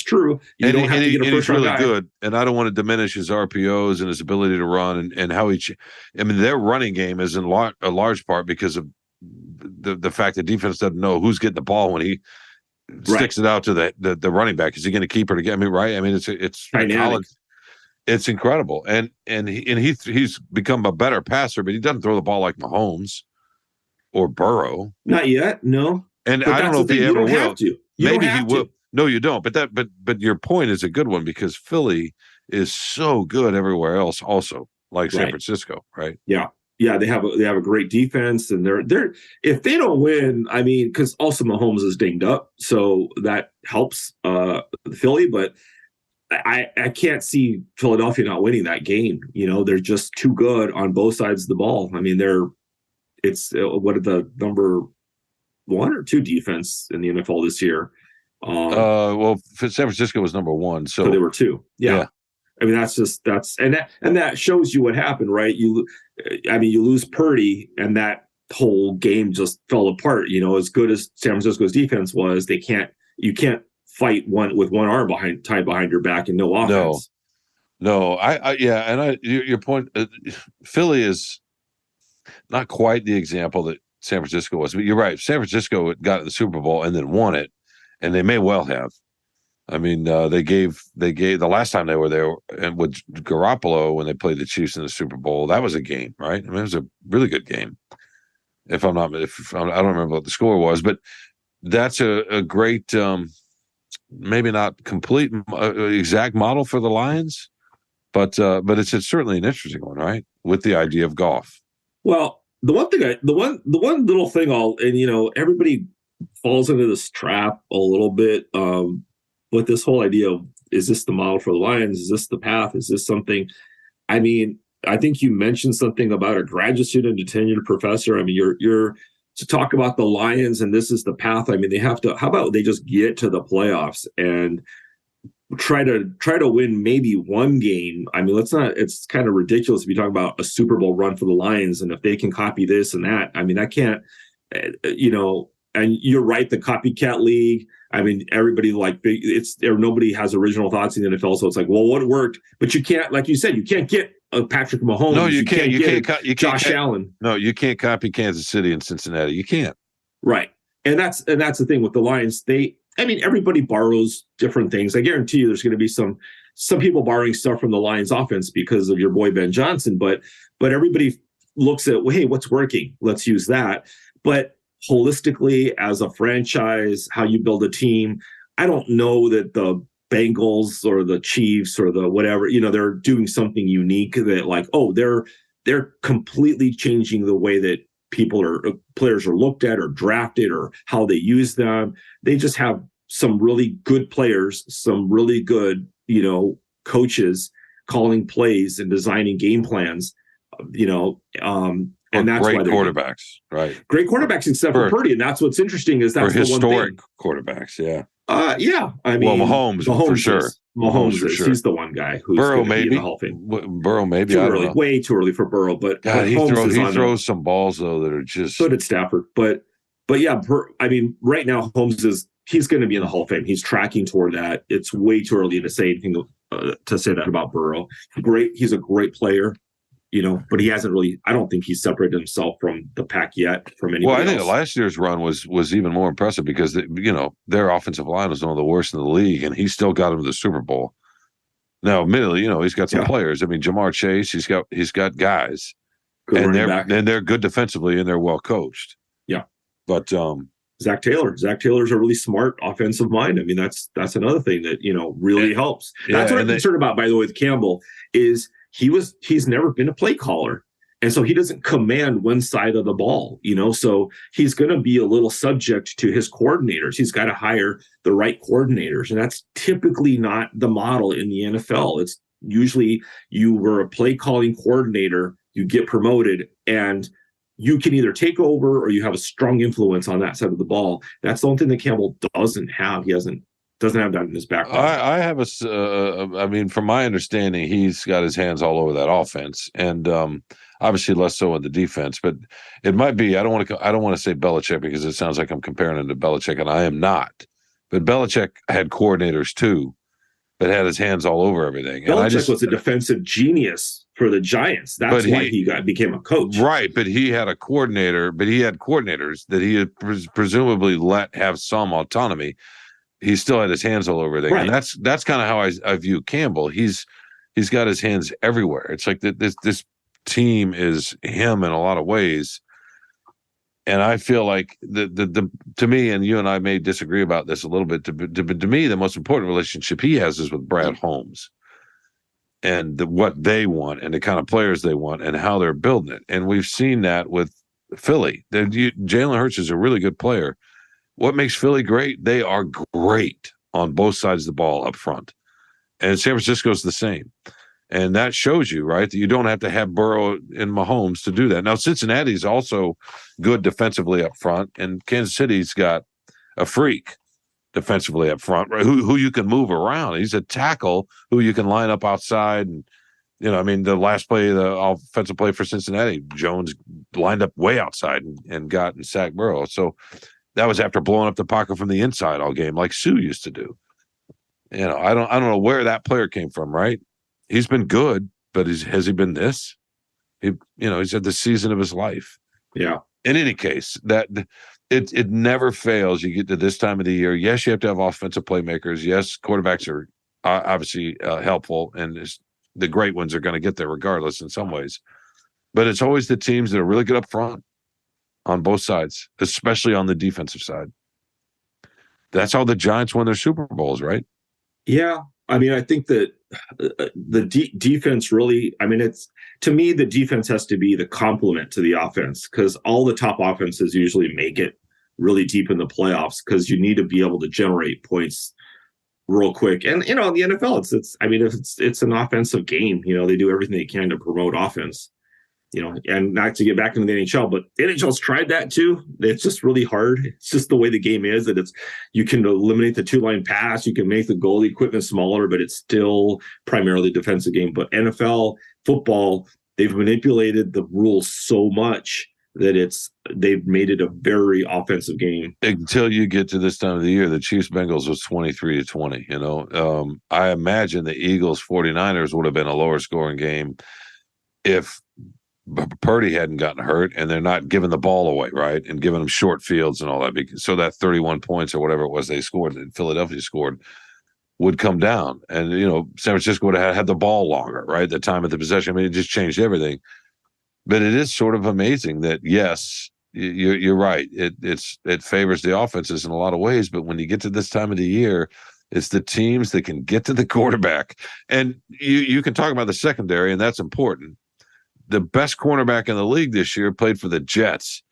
true. You don't have to get a first round guy. Good. And I don't want to diminish his RPOs and his ability to run and how I mean, their running game is in a large part because of the fact that defense doesn't know who's getting the ball when he sticks it out to the running back. Is he going to keep her to get me right? I mean, it's dynamic. It's incredible, and he's become a better passer, but he doesn't throw the ball like Mahomes or Burrow. Not yet, no. And I don't know if he ever will. Maybe he will. No, you don't. But your point is a good one, because Philly is so good everywhere else, also, like San Francisco, right? Yeah. Yeah, they have a great defense, and they're if they don't win, I mean, because also Mahomes is dinged up, so that helps Philly, but I can't see Philadelphia not winning that game. They're just too good on both sides of the ball. I mean, it's what are the number 1 or 2 defense in the NFL this year? Well, San Francisco was number 1, so they were 2. Yeah. I mean, that shows you what happened, right? You lose Purdy, and that whole game just fell apart. As good as San Francisco's defense was, you can't fight with one arm tied behind your back and no offense. No, your point. Philly is not quite the example that San Francisco was, but you're right. San Francisco got the Super Bowl and then won it, and they may well have. I mean, they gave the last time they were there, and with Garoppolo when they played the Chiefs in the Super Bowl, that was a game, right? I mean, it was a really good game. I don't remember what the score was, but that's a great, maybe not complete exact model for the Lions, but it's certainly an interesting one, right? With the idea of golf. Well, the one little thing everybody falls into this trap a little bit. With this whole idea of, is this the model for the Lions? Is this the path? Is this something? I mean, I think you mentioned something about a graduate student, a tenured professor. I mean, you're to talk about the Lions and this is the path. I mean, they have to. How about they just get to the playoffs and try to win maybe one game? I mean, it's kind of ridiculous to be talking about a Super Bowl run for the Lions, and if they can copy this and that, I mean, that can't. And you're right, the copycat league. I mean, everybody nobody has original thoughts in the NFL, so it's like, well, what worked? But you can't, like you said, you can't get Patrick Mahomes. No, you can't. You can't. Josh Allen. No, you can't copy Kansas City and Cincinnati. You can't. Right, and that's the thing with the Lions. Everybody borrows different things. I guarantee you, there's going to be some people borrowing stuff from the Lions offense because of your boy Ben Johnson. But everybody looks at, well, hey, what's working? Let's use that. But holistically, as a franchise, how you build a team, I don't know that the Bengals or the Chiefs or the whatever, they're doing something unique that they're completely changing the way that players are looked at or drafted or how they use them. They just have some really good players, some really good, coaches calling plays and designing game plans, and that's great why quarterbacks, right? Great quarterbacks, except for Purdy, and that's what's interesting is that's the historic one thing. Quarterbacks, yeah. Yeah. I mean, Mahomes for sure. Mahomes for sure. He's the one guy who's Burrow maybe maybe in the Hall of Fame. Burrow maybe. Too early, way too early for Burrow. But God, he throws some balls though that are just. So did Stafford, but yeah, I mean, right now Holmes he's going to be in the Hall of Fame. He's tracking toward that. It's way too early to say anything to say that about Burrow. He's a great player. But he hasn't really. I don't think he's separated himself from the pack yet. From anybody Well, I think else. last year's run was even more impressive because their offensive line was one of the worst in the league, and he still got him to the Super Bowl. Now, admittedly, he's got some players. I mean, Jamar Chase, he's got guys, Good and they're good defensively and they're well coached. Yeah, but Zach Taylor's a really smart offensive mind. I mean, that's another thing that really helps. That's what I'm concerned about. By the way, with Campbell is. He's never been a play caller. And so he doesn't command one side of the ball, so he's going to be a little subject to his coordinators. He's got to hire the right coordinators. And that's typically not the model in the NFL. It's usually you were a play calling coordinator, you get promoted, and you can either take over or you have a strong influence on that side of the ball. That's the only thing that Campbell doesn't have. He doesn't have that in his background. I have I mean, from my understanding, he's got his hands all over that offense, and obviously less so in the defense. But it might be. I don't want to say Belichick because it sounds like I'm comparing him to Belichick, and I am not. But Belichick had coordinators too, that had his hands all over everything. Belichick was a defensive genius for the Giants. That's why he became a coach, right? But he had a coordinator. But he had coordinators that he had presumably let have some autonomy. He still had his hands all over everything, right. And that's kind of how I view Campbell. He's got his hands everywhere. It's like this team is him in a lot of ways, and I feel like the to me, and you and I may disagree about this a little bit. To me, the most important relationship he has is with Brad Holmes, what they want and the kind of players they want and how they're building it. And we've seen that with Philly. Jalen Hurts is a really good player. What makes Philly great? They are great on both sides of the ball up front. And San Francisco's the same. And that shows you, right, that you don't have to have Burrow and Mahomes to do that. Now, Cincinnati's also good defensively up front, and Kansas City's got a freak defensively up front, right, who you can move around. He's a tackle who you can line up outside. And, the last play, the offensive play for Cincinnati, Jones lined up way outside and got and sacked Burrow. So that was after blowing up the pocket from the inside all game, like Sue used to do. I don't know where that player came from, right? He's been good, but has he been this? He's had the season of his life. Yeah. In any case, that it never fails. You get to this time of the year. Yes, you have to have offensive playmakers. Yes, quarterbacks are obviously helpful, and the great ones are going to get there regardless in some ways. But it's always the teams that are really good up front on both sides, especially on the defensive side. That's how the Giants won their Super Bowls, right? Yeah. I think that the defense really, it's, to me, the defense has to be the complement to the offense, because all the top offenses usually make it really deep in the playoffs because you need to be able to generate points real quick. And, in the NFL, it's an offensive game. They do everything they can to promote offense. And not to get back into the NHL, but the NHL's tried that too. It's just really hard. It's just the way the game is, that you can eliminate the two-line pass, you can make the goalie equipment smaller, but it's still primarily defensive game. But NFL football, they've manipulated the rules so much that they've made it a very offensive game. Until you get to this time of the year, the Chiefs Bengals was 23-20. I imagine the Eagles 49ers would have been a lower scoring game if Purdy hadn't gotten hurt, and they're not giving the ball away, right, and giving them short fields and all that. So that 31 points or whatever it was they scored, that Philadelphia scored, would come down. And, San Francisco would have had the ball longer, right, the time of the possession. It just changed everything. But it is sort of amazing that, yes, you're right. It favors the offenses in a lot of ways. But when you get to this time of the year, it's the teams that can get to the quarterback. And you can talk about the secondary, and that's important. The best cornerback in the league this year played for the Jets.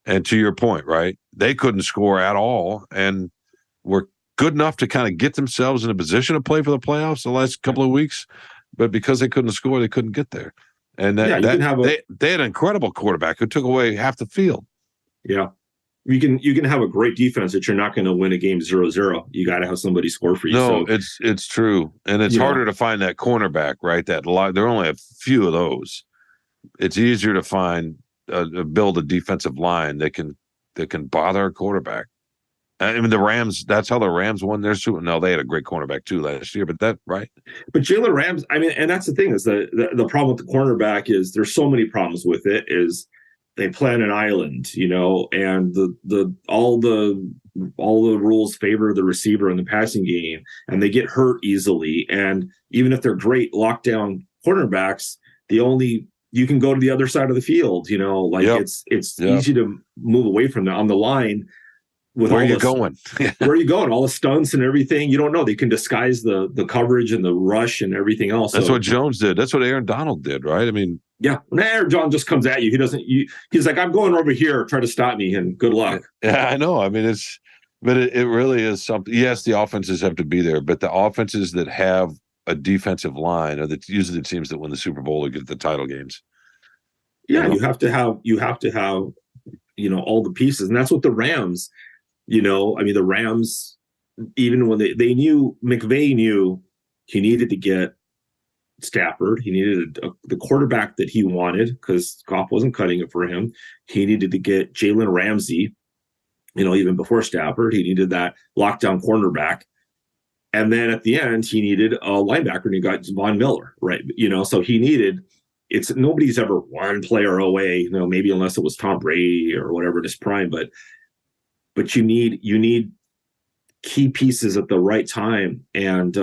And to your point, right, they couldn't score at all and were good enough to kind of get themselves in a position to play for the playoffs the last couple of weeks. But because they couldn't score, they couldn't get there. And they had an incredible quarterback who took away half the field. Yeah. You can have a great defense that you're not going to win a game 0-0. You got to have somebody score for you. No, it's true. And it's harder to find that cornerback, right? There are only a few of those. It's easier to build a defensive line that can bother a quarterback. The Rams, that's how the Rams won their Super. No, they had a great cornerback too last year, but right. But Jalen Rams, and that's the thing, is the problem with the cornerback is there's so many problems with it. Is they play on an island, and all the rules favor the receiver in the passing game, and they get hurt easily. And even if they're great lockdown cornerbacks, you can go to the other side of the field, it's easy to move away from that on the line. Where are you going? Where are you going? All the stunts and everything. You don't know. They can disguise the coverage and the rush and everything else. That's what Jones did. That's what Aaron Donald did, right? Yeah. When Aaron Donald just comes at you, he's like, I'm going over here, try to stop me, and good luck. Yeah, I know. But it really is something. Yes, the offenses have to be there, but the offenses that have a defensive line are usually the teams that win the Super Bowl or get the title games. Yeah, you have to have all the pieces, and that's what the Rams. The Rams, even when they knew, McVay knew he needed to get Stafford. He needed the quarterback that he wanted because Goff wasn't cutting it for him. He needed to get Jalen Ramsey. Even before Stafford, he needed that lockdown cornerback. And then at the end, he needed a linebacker, and he got Von Miller, right? So he needed. Nobody's ever one player away, maybe unless it was Tom Brady or whatever in his prime, but you need key pieces at the right time, and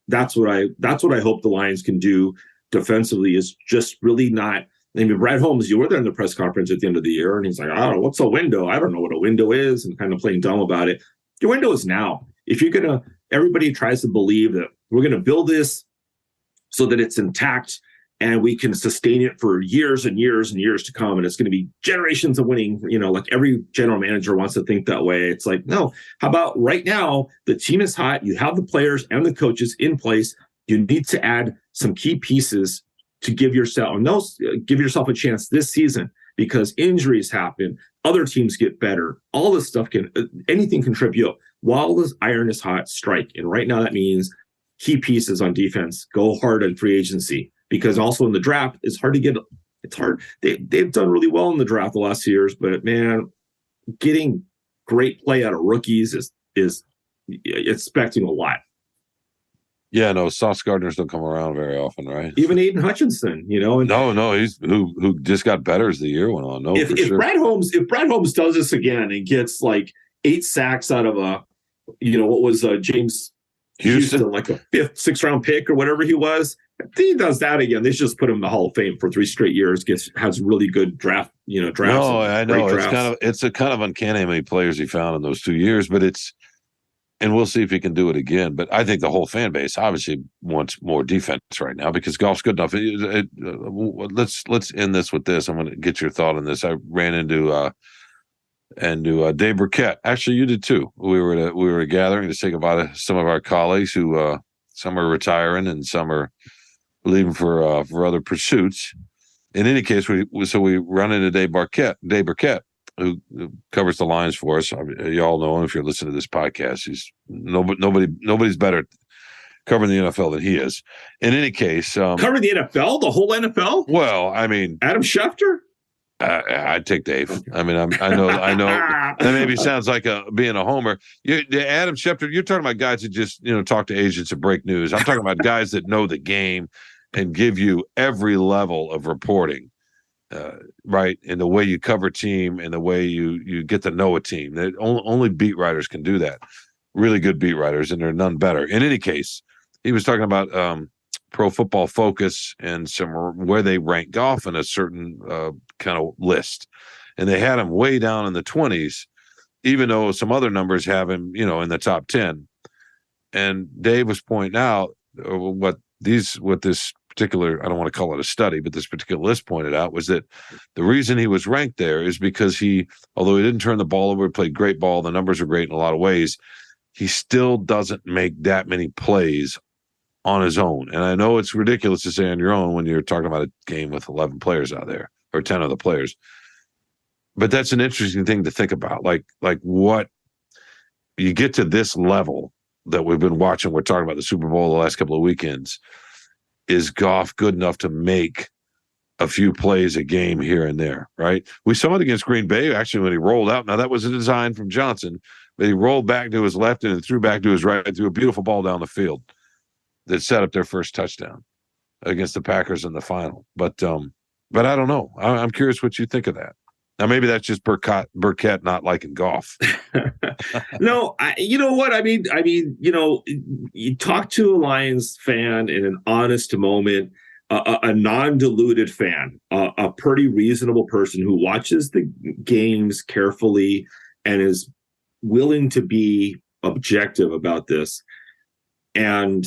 that's what I hope the Lions can do defensively, is just really not. Brad Holmes, you were there in the press conference at the end of the year, and he's like, "I don't know, what's a window? I don't know what a window is," and kind of playing dumb about it. Your window is now. If you're gonna, everybody tries to believe that we're gonna build this so that it's intact and we can sustain it for years and years and years to come. And it's going to be generations of winning. Like every general manager wants to think that way. It's like, no, how about right now? The team is hot. You have the players and the coaches in place. You need to add some key pieces to give yourself a chance this season, because injuries happen. Other teams get better. All this stuff anything can trip you up. While this iron is hot, strike. And right now that means key pieces on defense. Go hard on free agency. Because also in the draft, it's hard to get. It's hard. They've done really well in the draft the last 2 years, but man, getting great play out of rookies is expecting a lot. Yeah, no, Sauce Gardners don't come around very often, right? Even Aiden Hutchinson, And no, he's who just got better as the year went on. No, if sure. Brad Holmes does this again and gets like 8 sacks out of what was James Houston, like a 5th, 6th round pick or whatever he was. If he does that again, they should just put him in the Hall of Fame for 3 straight years. Has really good drafts. No, I know it's a kind of uncanny how many players he found in those 2 years, but and we'll see if he can do it again. But I think the whole fan base obviously wants more defense right now because golf's good enough. Let's end this with this. I'm going to get your thought on this. I ran into Dave Burkett. Actually, you did too. We were gathering to say goodbye to some of our colleagues who some are retiring and some are leaving for other pursuits. In any case, we run into Dave Burkett, who covers the Lions for us. You all know him if you're listening to this podcast. He's nobody's better at covering the NFL than he is. In any case, covering the NFL, the whole NFL. Well, I mean, Adam Schefter. I'd take Dave. I mean, I know that maybe sounds like being a homer. Adam Schefter, you're talking about guys that just talk to agents and break news. I'm talking about guys that know the game and give you every level of reporting, right? And the way you cover team and the way you get to know a team. That only beat writers can do that. Really good beat writers, and there are none better. In any case, he was talking about Pro Football Focus and where they rank golf in a certain kind of list, and they had him way down in the 20s, even though some other numbers have him, in the top 10. And Dave was pointing out what this particular, I don't want to call it a study, but this particular list pointed out was that the reason he was ranked there is because although he didn't turn the ball over, he played great ball, the numbers are great in a lot of ways, he still doesn't make that many plays on his own. And I know it's ridiculous to say on your own when you're talking about a game with 11 players out there or 10 other players. But that's an interesting thing to think about. Like what you get to this level that we've been watching, we're talking about the Super Bowl the last couple of weekends. Is Goff good enough to make a few plays a game here and there, right? We saw it against Green Bay, actually, when he rolled out. Now, that was a design from Johnson, but he rolled back to his left and threw back to his right, threw a beautiful ball down the field that set up their first touchdown against the Packers in the final. But I don't know. I'm curious what you think of that. Now, maybe that's just Burkett not liking golf. No, you know what? I mean, you talk to a Lions fan in an honest moment, a non-diluted fan, a pretty reasonable person who watches the games carefully and is willing to be objective about this and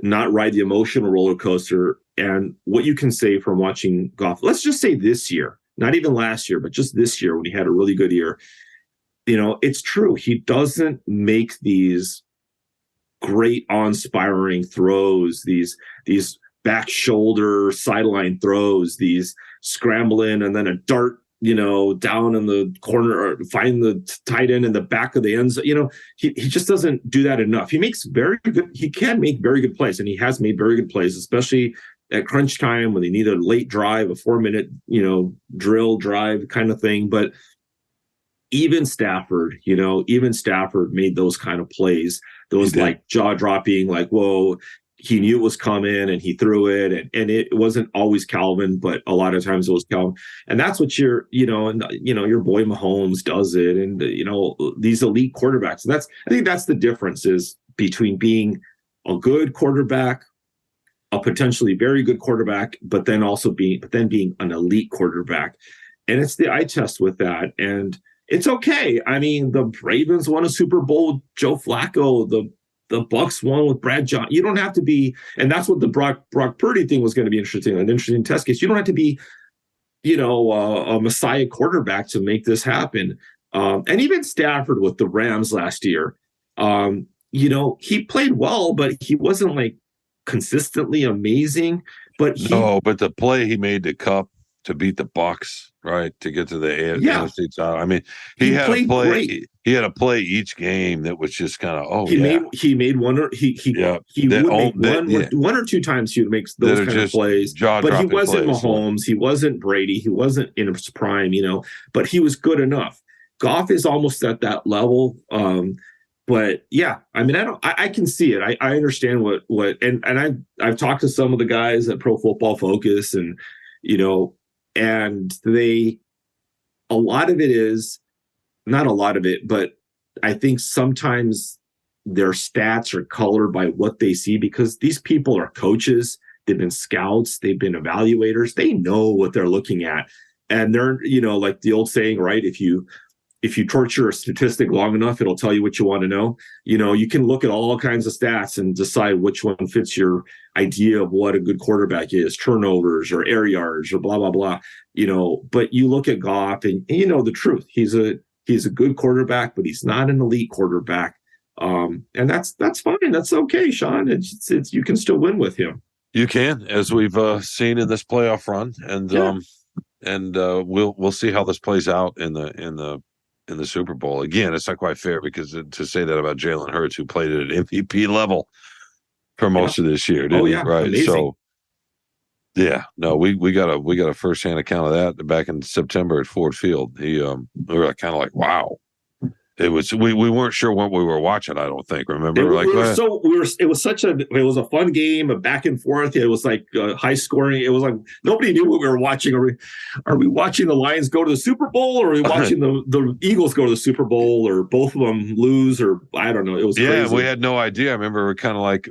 not ride the emotional roller coaster. And what you can say from watching golf, let's just say this year, not even last year, but just this year when he had a really good year, it's true. He doesn't make these great on-spiring throws, these back shoulder sideline throws, these scrambling and then a dart, down in the corner or find the tight end in the back of the end zone. He just doesn't do that enough. He can make very good plays, and he has made very good plays, especially at crunch time when they need a late drive, a 4-minute, drill drive kind of thing. But even Stafford made those kind of plays, those like jaw dropping, like, whoa, he knew it was coming and he threw it. And it wasn't always Calvin, but a lot of times it was Calvin. And that's what your boy Mahomes does it. And, these elite quarterbacks. And I think that's the difference is between being a good quarterback, a potentially very good quarterback, but then being an elite quarterback. And it's the eye test with that. And it's okay. I mean, the Ravens won a Super Bowl with Joe Flacco. The the Bucks won with Brad John. You don't have to be, and that's what the Brock Purdy thing was going to be interesting, an interesting test case. You don't have to be, a messiah quarterback to make this happen. And even Stafford with the Rams last year, he played well, but he wasn't like consistently amazing. But but the play he made the Cup to beat the Bucks, right, to get to the NFC title. I mean, he had a play. Great. He had a play each game that was just kind of he made one or one or two times he would make those kind of plays. But he wasn't Mahomes. He wasn't Brady. He wasn't in his prime, but he was good enough. Goff is almost at that level. But yeah, I mean, I can see it. I understand and I've talked to some of the guys at Pro Football Focus, and and a lot of it is not a lot of it, but I think sometimes their stats are colored by what they see, because these people are coaches. They've been scouts. They've been evaluators. They know what they're looking at. And they're, like the old saying, right? If you torture a statistic long enough, it'll tell you what you want to know. You can look at all kinds of stats and decide which one fits your idea of what a good quarterback is, turnovers or air yards or blah, blah, blah, but you look at Goff and you know the truth. He's a good quarterback, but he's not an elite quarterback. And that's fine. That's okay, Shawn. It's you can still win with him. You can, as we've seen in this playoff run. And we'll see how this plays out in the Super Bowl. Again, it's not quite fair, because to say that about Jalen Hurts, who played at an MVP level for most of this year, didn't he? Right. Amazing. So we got a firsthand account of that back in September at Ford Field. We were kind of like, wow. It was we weren't sure what we were watching. I don't think. Remember, it was a fun game, a back and forth. It was like high scoring. It was like nobody knew what we were watching. Are we watching the Lions go to the Super Bowl, or are we watching the Eagles go to the Super Bowl, or both of them lose, or I don't know. It was crazy. We had no idea. I remember we're kind of like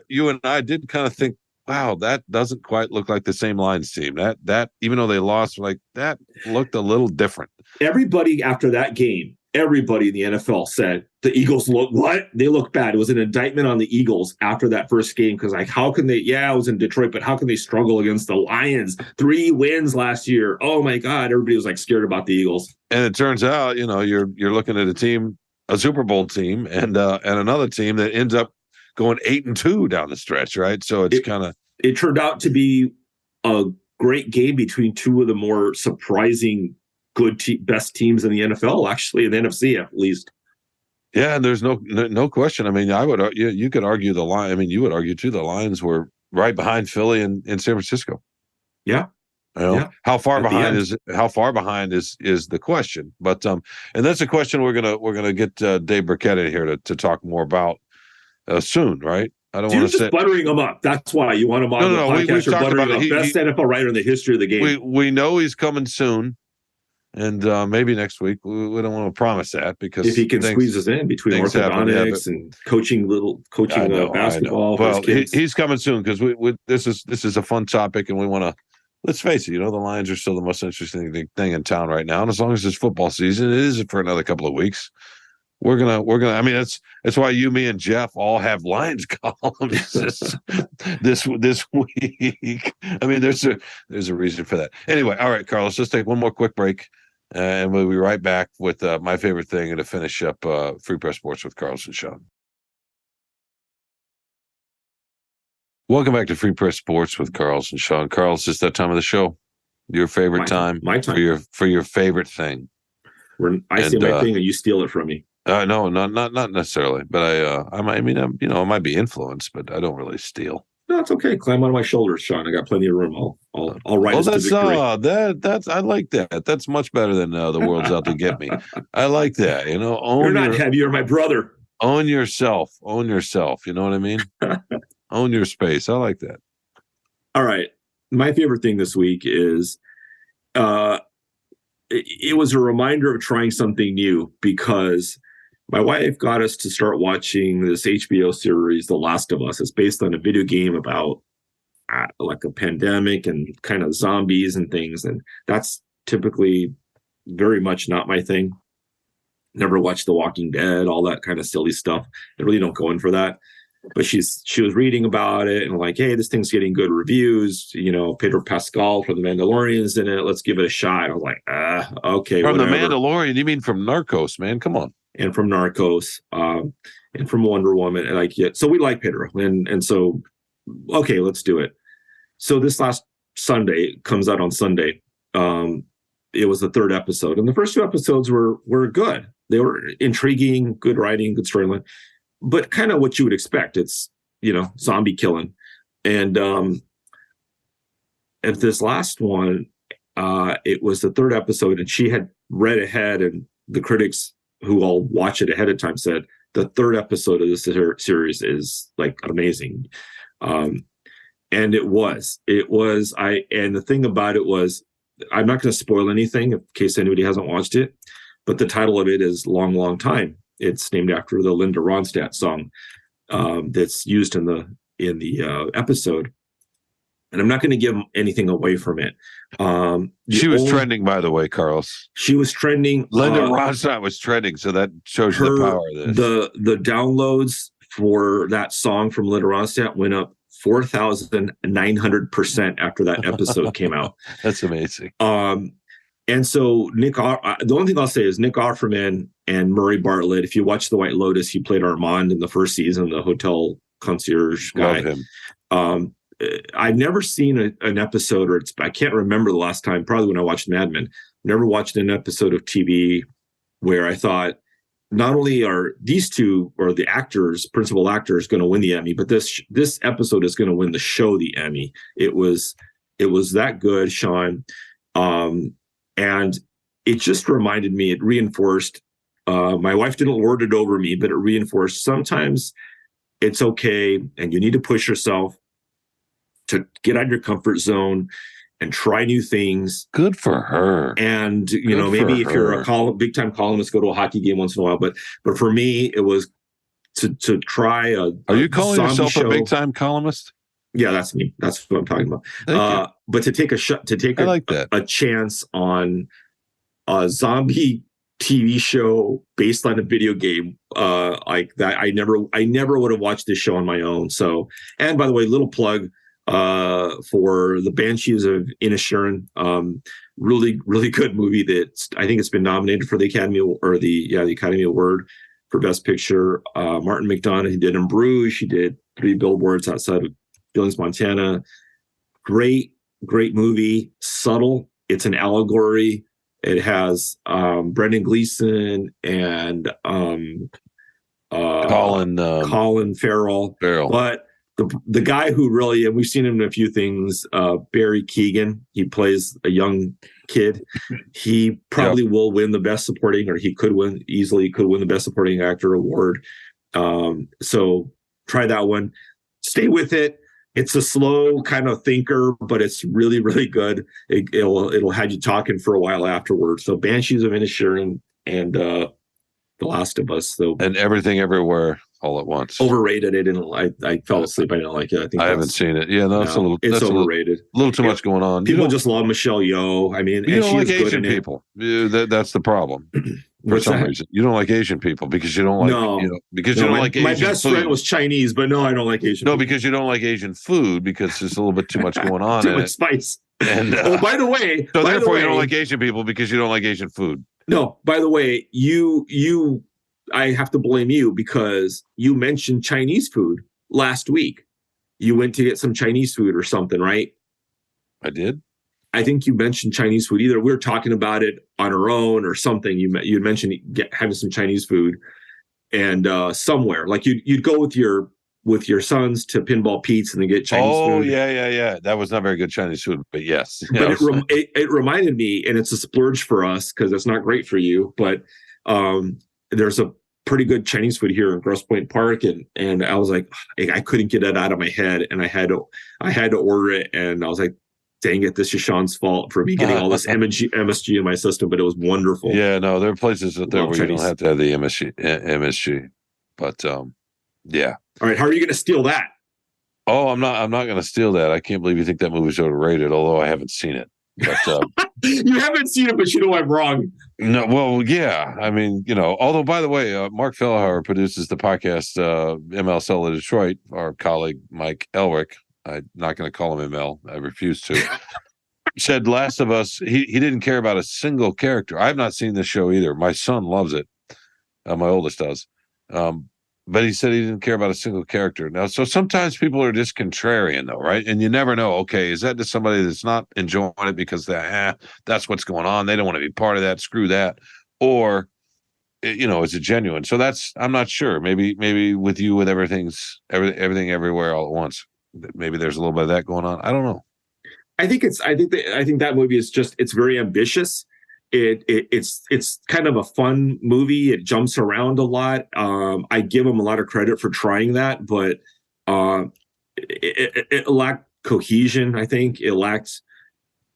you and I did kind of think, wow, that doesn't quite look like the same Lions team. That even though they lost, like that looked a little different. Everybody after that game. Everybody in the NFL said the Eagles they look bad. It was an indictment on the Eagles after that first game, because how can they, it was in Detroit, but how can they struggle against the Lions? 3 wins last year. Oh my God. Everybody was like scared about the Eagles. And it turns out, you're looking at a Super Bowl team and another team that ends up going 8-2 down the stretch. Right. So it turned out to be a great game between two of the more surprising best teams in the NFL, actually, in the NFC at least. Yeah, and there's no question. I mean, you could argue the line. I mean, you would argue too. The Lions were right behind Philly and San Francisco. Yeah, how far behind is the question. But and that's a question we're gonna get Dave Burkett in here to talk more about soon, right? I don't want to say buttering him up. That's why you want him on the podcast. You're buttering him up. Best NFL writer in the history of the game. We know he's coming soon. And maybe next week. We don't want to promise that, because if he can squeeze us in between orthodontics and coaching basketball. Well, he's coming soon, because this is a fun topic, and we want to. Let's face it, the Lions are still the most interesting thing in town right now, and as long as it's football season, it is for another couple of weeks. We're gonna. I mean, that's why you, me, and Jeff all have Lions columns this week. I mean, there's a reason for that. Anyway, all right, Carlos, let's take one more quick break, and we'll be right back with my favorite thing, and to finish up Free Press Sports with Carlos and Shawn. Welcome back to Free Press Sports with Carlos and Shawn. Carlos, it's that time of the show. Your favorite time. My time. For your favorite thing. I say my thing, and you steal it from me. No, not necessarily, but I might be influenced, but I don't really steal. No, it's okay. Climb on my shoulders, Shawn. I got plenty of room. I'll ride us to victory. That's I like that. That's much better than the world's out to get me. I like that. You're not heavy. You're my brother. Own yourself. You know what I mean? Own your space. I like that. All right. My favorite thing this week is, it was a reminder of trying something new, because my wife got us to start watching this HBO series, The Last of Us. It's based on a video game about like a pandemic and kind of zombies and things. And that's typically very much not my thing. never watched The Walking Dead, all that kind of silly stuff. I really don't go in for that. But she was reading about it and like, hey, this thing's getting good reviews. You know, Pedro Pascal from The Mandalorian's in it. Let's give it a shot. I was like, okay, From whatever. The Mandalorian, you mean from Narcos, man? Come on. And from Narcos, and from Wonder Woman, and like, yeah. So we like Pedro, and so okay, let's do it. So this last Sunday, it comes out on Sunday. It was the third episode, and the first two episodes were good. They were intriguing, good writing, good storyline, but kind of what you would expect. It's, you know, zombie killing, and at this last one, it was the third episode, and she had read ahead, and the critics who all watch it ahead of time said the third episode of this series is like amazing. And it was, and the thing about it was, I'm not going to spoil anything in case anybody hasn't watched it, but the title of it is Long, Long Time. It's named after the Linda Ronstadt song that's used in the episode. And I'm not going to give anything away from it. She was trending, by the way, Carlos. She was trending. Linda Ronstadt was trending, so that shows you the power of this. The downloads for that song from Linda Ronstadt went up 4,900% after that episode came out. That's amazing. And so the only thing I'll say is Nick Offerman and Murray Bartlett. If you watch The White Lotus, he played Armand in the first season, the hotel concierge guy. Love him. I've never seen an episode, or I can't remember the last time, probably when I watched Mad Men, never watched an episode of TV where I thought, not only are these two, or the principal actors, going to win the Emmy, but this episode is going to win the show the Emmy. It was that good, Shawn. And it just reminded me, it reinforced, my wife didn't lord it over me, but it reinforced sometimes it's okay and you need to push yourself to get out of your comfort zone and try new things. Good for her. And, you know, maybe if you're a big time columnist, go to a hockey game once in a while. But for me, it was to try Are you calling yourself show. A big time columnist? Yeah, that's me. That's what I'm talking about. But to take a chance on a zombie TV show based on a video game like that, I never would have watched this show on my own. So, and by the way, little plug for the Banshees of Inisherin, really, really good movie that I think it's been nominated for the Academy Award for Best Picture. Martin McDonagh, he did In Bruges, he did 3 Billboards Outside of Billings, Montana. Great movie, subtle. It's an allegory. It has Brendan Gleeson and Colin Farrell. But the guy who really, and we've seen him in a few things, Barry Keoghan, he plays a young kid. He probably will win the Best Supporting, or he could win the Best Supporting Actor award. So try that one. Stay with it. It's a slow kind of thinker, but it's really, really good. It'll have you talking for a while afterwards. So Banshees of Inisherin and The Last of Us. So, and Everything Everywhere all at once. Overrated. I fell asleep. I didn't like it. I haven't seen it. Yeah, no, it's overrated. A little too much going on. People just love Michelle Yeoh. I mean, you don't like Asian people. That's the problem. For some reason, you don't like Asian people because you don't like you don't like Asian food. My best friend was Chinese, but no, I don't like Asian. No, because you don't like Asian food because there's a little bit too much going on. Too much spice. And by the way, so therefore you don't like Asian people because you don't like Asian food. No, by the way, I have to blame you because you mentioned Chinese food last week. You went to get some Chinese food or something, right? I did. I think you mentioned Chinese food. Either we were talking about it on our own or something. You mentioned having some Chinese food, and somewhere like you'd go with your sons to Pinball Pete's and then get Chinese food. Oh yeah. That was not very good Chinese food, but yes. But it reminded me, and it's a splurge for us because it's not great for you. But there's a pretty good Chinese food here in Grosse Pointe Park, and I was like, I couldn't get it out of my head, and I had to order it, and I was like, dang it, this is Shawn's fault for me getting all this MSG in my system, but it was wonderful. Yeah, no, there are places out there where you don't have to have the MSG. But yeah. All right, how are you going to steal that? Oh, I'm not going to steal that. I can't believe you think that movie's overrated, although I haven't seen it. But You haven't seen it, but you know I'm wrong. no, well, yeah. I mean, although, by the way, Mark Fellhauer produces the podcast ML Sell of Detroit. Our colleague, Mike Elrick, I'm not going to call him ML. I refuse to. Said Last of Us, he didn't care about a single character. I've not seen this show either. My son loves it. My oldest does. But he said he didn't care about a single character. Now, so sometimes people are just contrarian, though, right? And you never know. Okay, is that just somebody that's not enjoying it because that's what's going on? They don't want to be part of that. Screw that. Or, is it genuine? So I'm not sure. Maybe with you, with everything everywhere all at once, maybe there's a little bit of that going on. I don't know. I think that movie is it's very ambitious. It's kind of a fun movie. It jumps around a lot. I give them a lot of credit for trying that, but it lacked cohesion. I think it lacked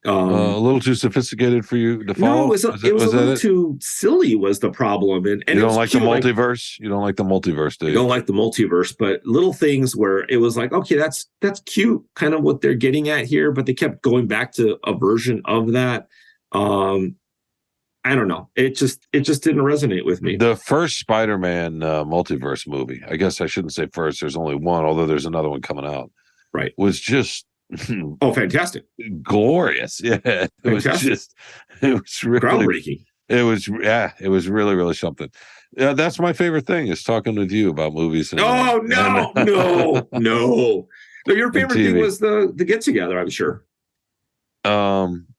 a little too sophisticated for you to follow. No, it was a little too silly. Was the problem? And you don't like the multiverse. You don't like the multiverse, do you? You don't like the multiverse, but little things where it was like, okay, that's cute, kind of what they're getting at here, but they kept going back to a version of that. I don't know. It just didn't resonate with me. The first Spider-Man multiverse movie, I guess I shouldn't say first. There's only one, although there's another one coming out. Right. Was just fantastic, glorious. Yeah, it was really groundbreaking. It was really, really something. Yeah, that's my favorite thing is talking with you about movies. No. Your favorite thing was the get together. I'm sure.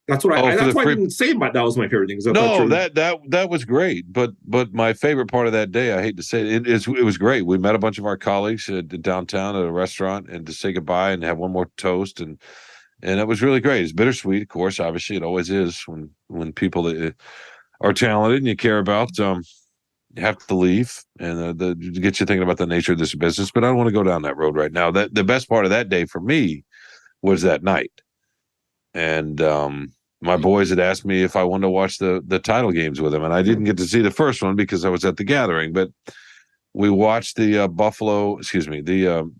That's what I didn't say, but that was my favorite thing. No, that was great. But my favorite part of that day, I hate to say it was great. We met a bunch of our colleagues downtown at a restaurant and to say goodbye and have one more toast. And it was really great. It's bittersweet, of course. Obviously, it always is when people that are talented and you care about have to leave and get you thinking about the nature of this business. But I don't want to go down that road right now. The best part of that day for me was that night. And my boys had asked me if I wanted to watch the title games with them, and I didn't get to see the first one because I was at the gathering. But we watched the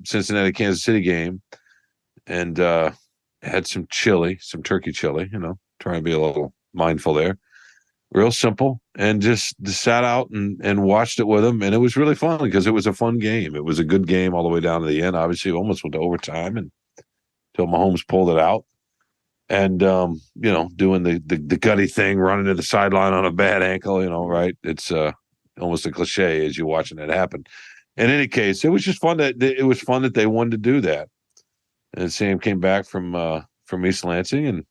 Cincinnati Kansas City game, and had some turkey chili. Trying to be a little mindful there. Real simple, and just sat out and watched it with them, and it was really fun because it was a fun game. It was a good game all the way down to the end. Obviously, it almost went to overtime, and until Mahomes pulled it out. And, doing the gutty thing, running to the sideline on a bad ankle, right? It's almost a cliche as you're watching it happen. In any case, it was just fun that they wanted to do that. And Sam came back from East Lansing.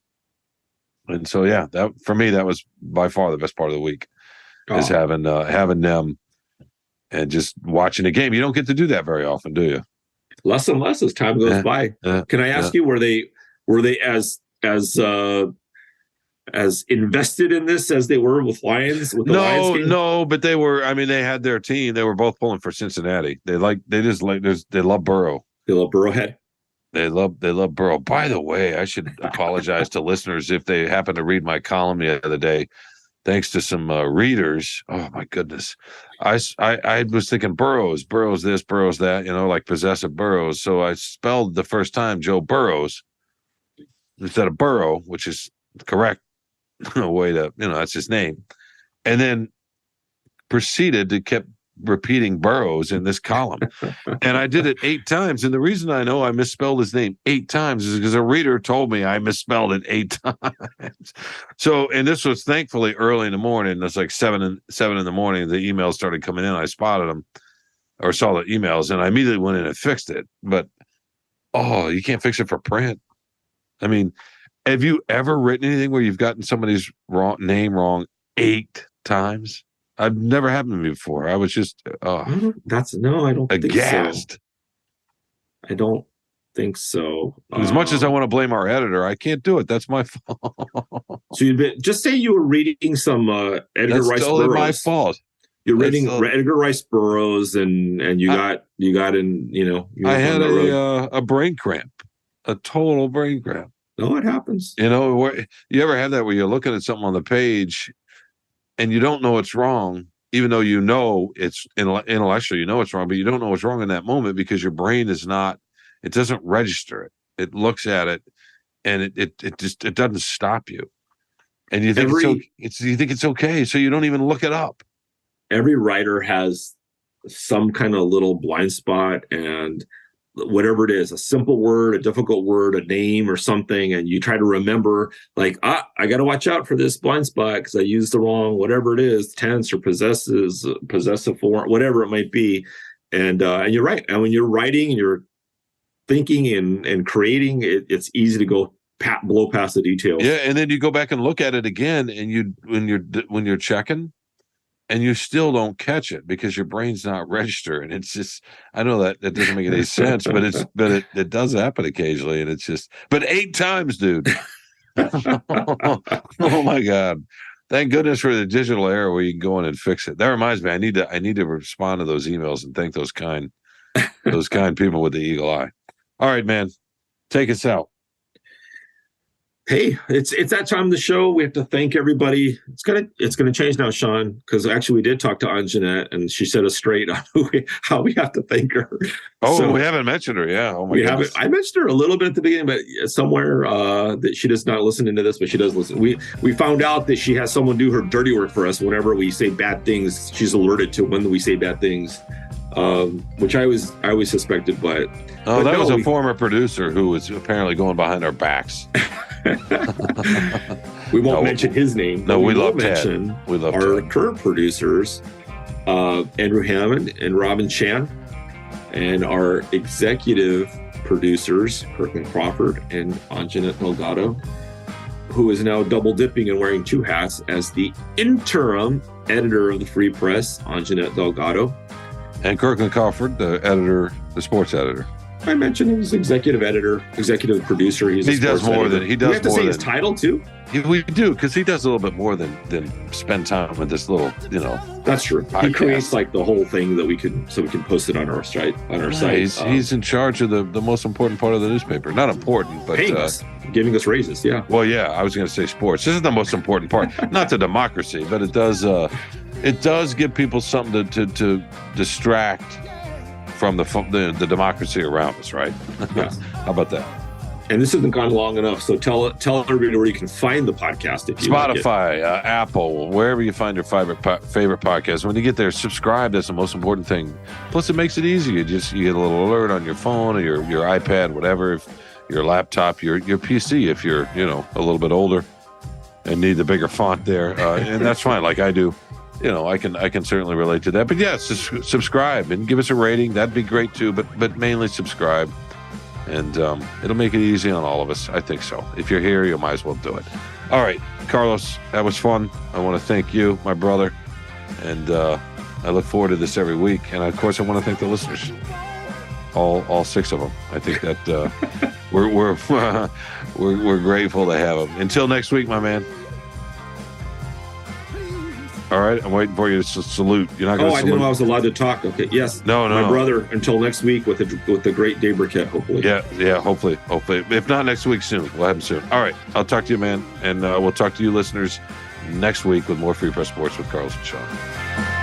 And so, yeah, that for me, that was by far the best part of the week is having them and just watching a game. You don't get to do that very often, do you? Less and less as time goes by. Can I ask you, were they as invested in this as they were with Lions? No, but they were. I mean, they had their team. They were both pulling for Cincinnati. They love Burrow. They love Burrowhead. They love Burrow. By the way, I should apologize to listeners if they happen to read my column the other day. Thanks to some readers. Oh my goodness, I was thinking Burrows this, Burrows that. Like possessive Burrows. So I spelled the first time Joe Burrows instead of Burrow, which is the correct way to, that's his name. And then proceeded to keep repeating Burrows in this column. And I did it 8 times. And the reason I know I misspelled his name 8 times is because a reader told me I misspelled it 8 times. So, and this was thankfully early in the morning. It's like 7 in the morning. The emails started coming in. I spotted them or saw the emails and I immediately went in and fixed it. But, you can't fix it for print. I mean, have you ever written anything where you've gotten somebody's name wrong 8 times? I've never happened to me before. I was just I don't aghast. Think so. I don't think so. As much as I want to blame our editor, I can't do it. That's my fault. So just say you were reading some Edgar Rice Burroughs. That's my fault. You're reading Edgar Rice Burroughs, and you got in. I had a brain cramp. A total brain cramp. No, it happens. You ever have that where you're looking at something on the page and you don't know it's wrong, even though it's intellectually, it's wrong, but you don't know what's wrong in that moment because your brain it doesn't register it. It looks at it and it just it doesn't stop you, and you think you think it's okay, so you don't even look it up. Every writer has some kind of little blind spot, and whatever it is, a simple word, a difficult word, a name or something, and you try to remember, like, I got to watch out for this blind spot because I used the wrong, whatever it is, tense or possessive form, whatever it might be. And you're right. And when you're writing and you're thinking and creating, it's easy to go blow past the details. Yeah, and then you go back and look at it again, and when you're checking, and you still don't catch it because your brain's not registering. It's just, I know that doesn't make any sense, but it does happen occasionally, and it's just, but 8 times, dude. Oh my God. Thank goodness for the digital era where you can go in and fix it. That reminds me, I need to respond to those emails and thank those kind people with the eagle eye. All right, man. Take us out. Hey, it's that time of the show. We have to thank everybody. It's gonna change now, Shawn, because actually we did talk to Anjanette, and she set us straight on how we have to thank her. Oh, so, we haven't mentioned her. Yeah. Oh my we goodness. haven't. I mentioned her a little bit at the beginning, but somewhere that she does not listen into this, but she does listen. We found out that she has someone do her dirty work for us whenever we say bad things. She's alerted to when we say bad things, which I always suspected, but that was a former producer who was apparently going behind our backs. We won't mention his name. No, we love mention Ted. We love our Ted. current producers, Andrew Hammond and Robin Chan, and our executive producers, Kirkland Crawford and Anjanette Delgado, who is now double dipping and wearing 2 hats as the interim editor of the Free Press, Anjanette Delgado. And Kirkland Crawford, the sports editor. I mentioned he was executive editor, executive producer. He does more than he does. We have to say his title too. We do, because he does a little bit more than spend time with this little, That's true. podcast. He creates like the whole thing that we can post it on our site. He's in charge of the most important part of the newspaper. Not important, but paying us, giving us raises. Yeah. Well, yeah, I was going to say sports. This is the most important part. Not the democracy, but it does give people something to distract from the democracy around us, right? Yes. How about that? And this hasn't gone long enough, so tell everybody where you can find the podcast. If you Spotify, Apple, wherever you find your favorite podcast. When you get there, subscribe. That's the most important thing. Plus, it makes it easy. You get a little alert on your phone or your iPad, whatever. If your laptop, your PC, if you're a little bit older and need the bigger font there, and that's fine. Like I do. I can certainly relate to that. But yes, subscribe and give us a rating. That'd be great too. But mainly subscribe, and it'll make it easy on all of us. I think so. If you're here, you might as well do it. All right, Carlos, that was fun. I want to thank you, my brother, and I look forward to this every week. And of course, I want to thank the listeners, all 6 of them. I think that we're grateful to have them. Until next week, my man. All right, I'm waiting for you to salute. You're not going to salute? I didn't know I was allowed to talk. Okay, yes. No. My brother, until next week with the great Dave Burkett, hopefully. Yeah, hopefully. If not next week, soon. We'll have him soon. All right, I'll talk to you, man, and we'll talk to you listeners next week with more Free Press Sports with Carlos and Shawn.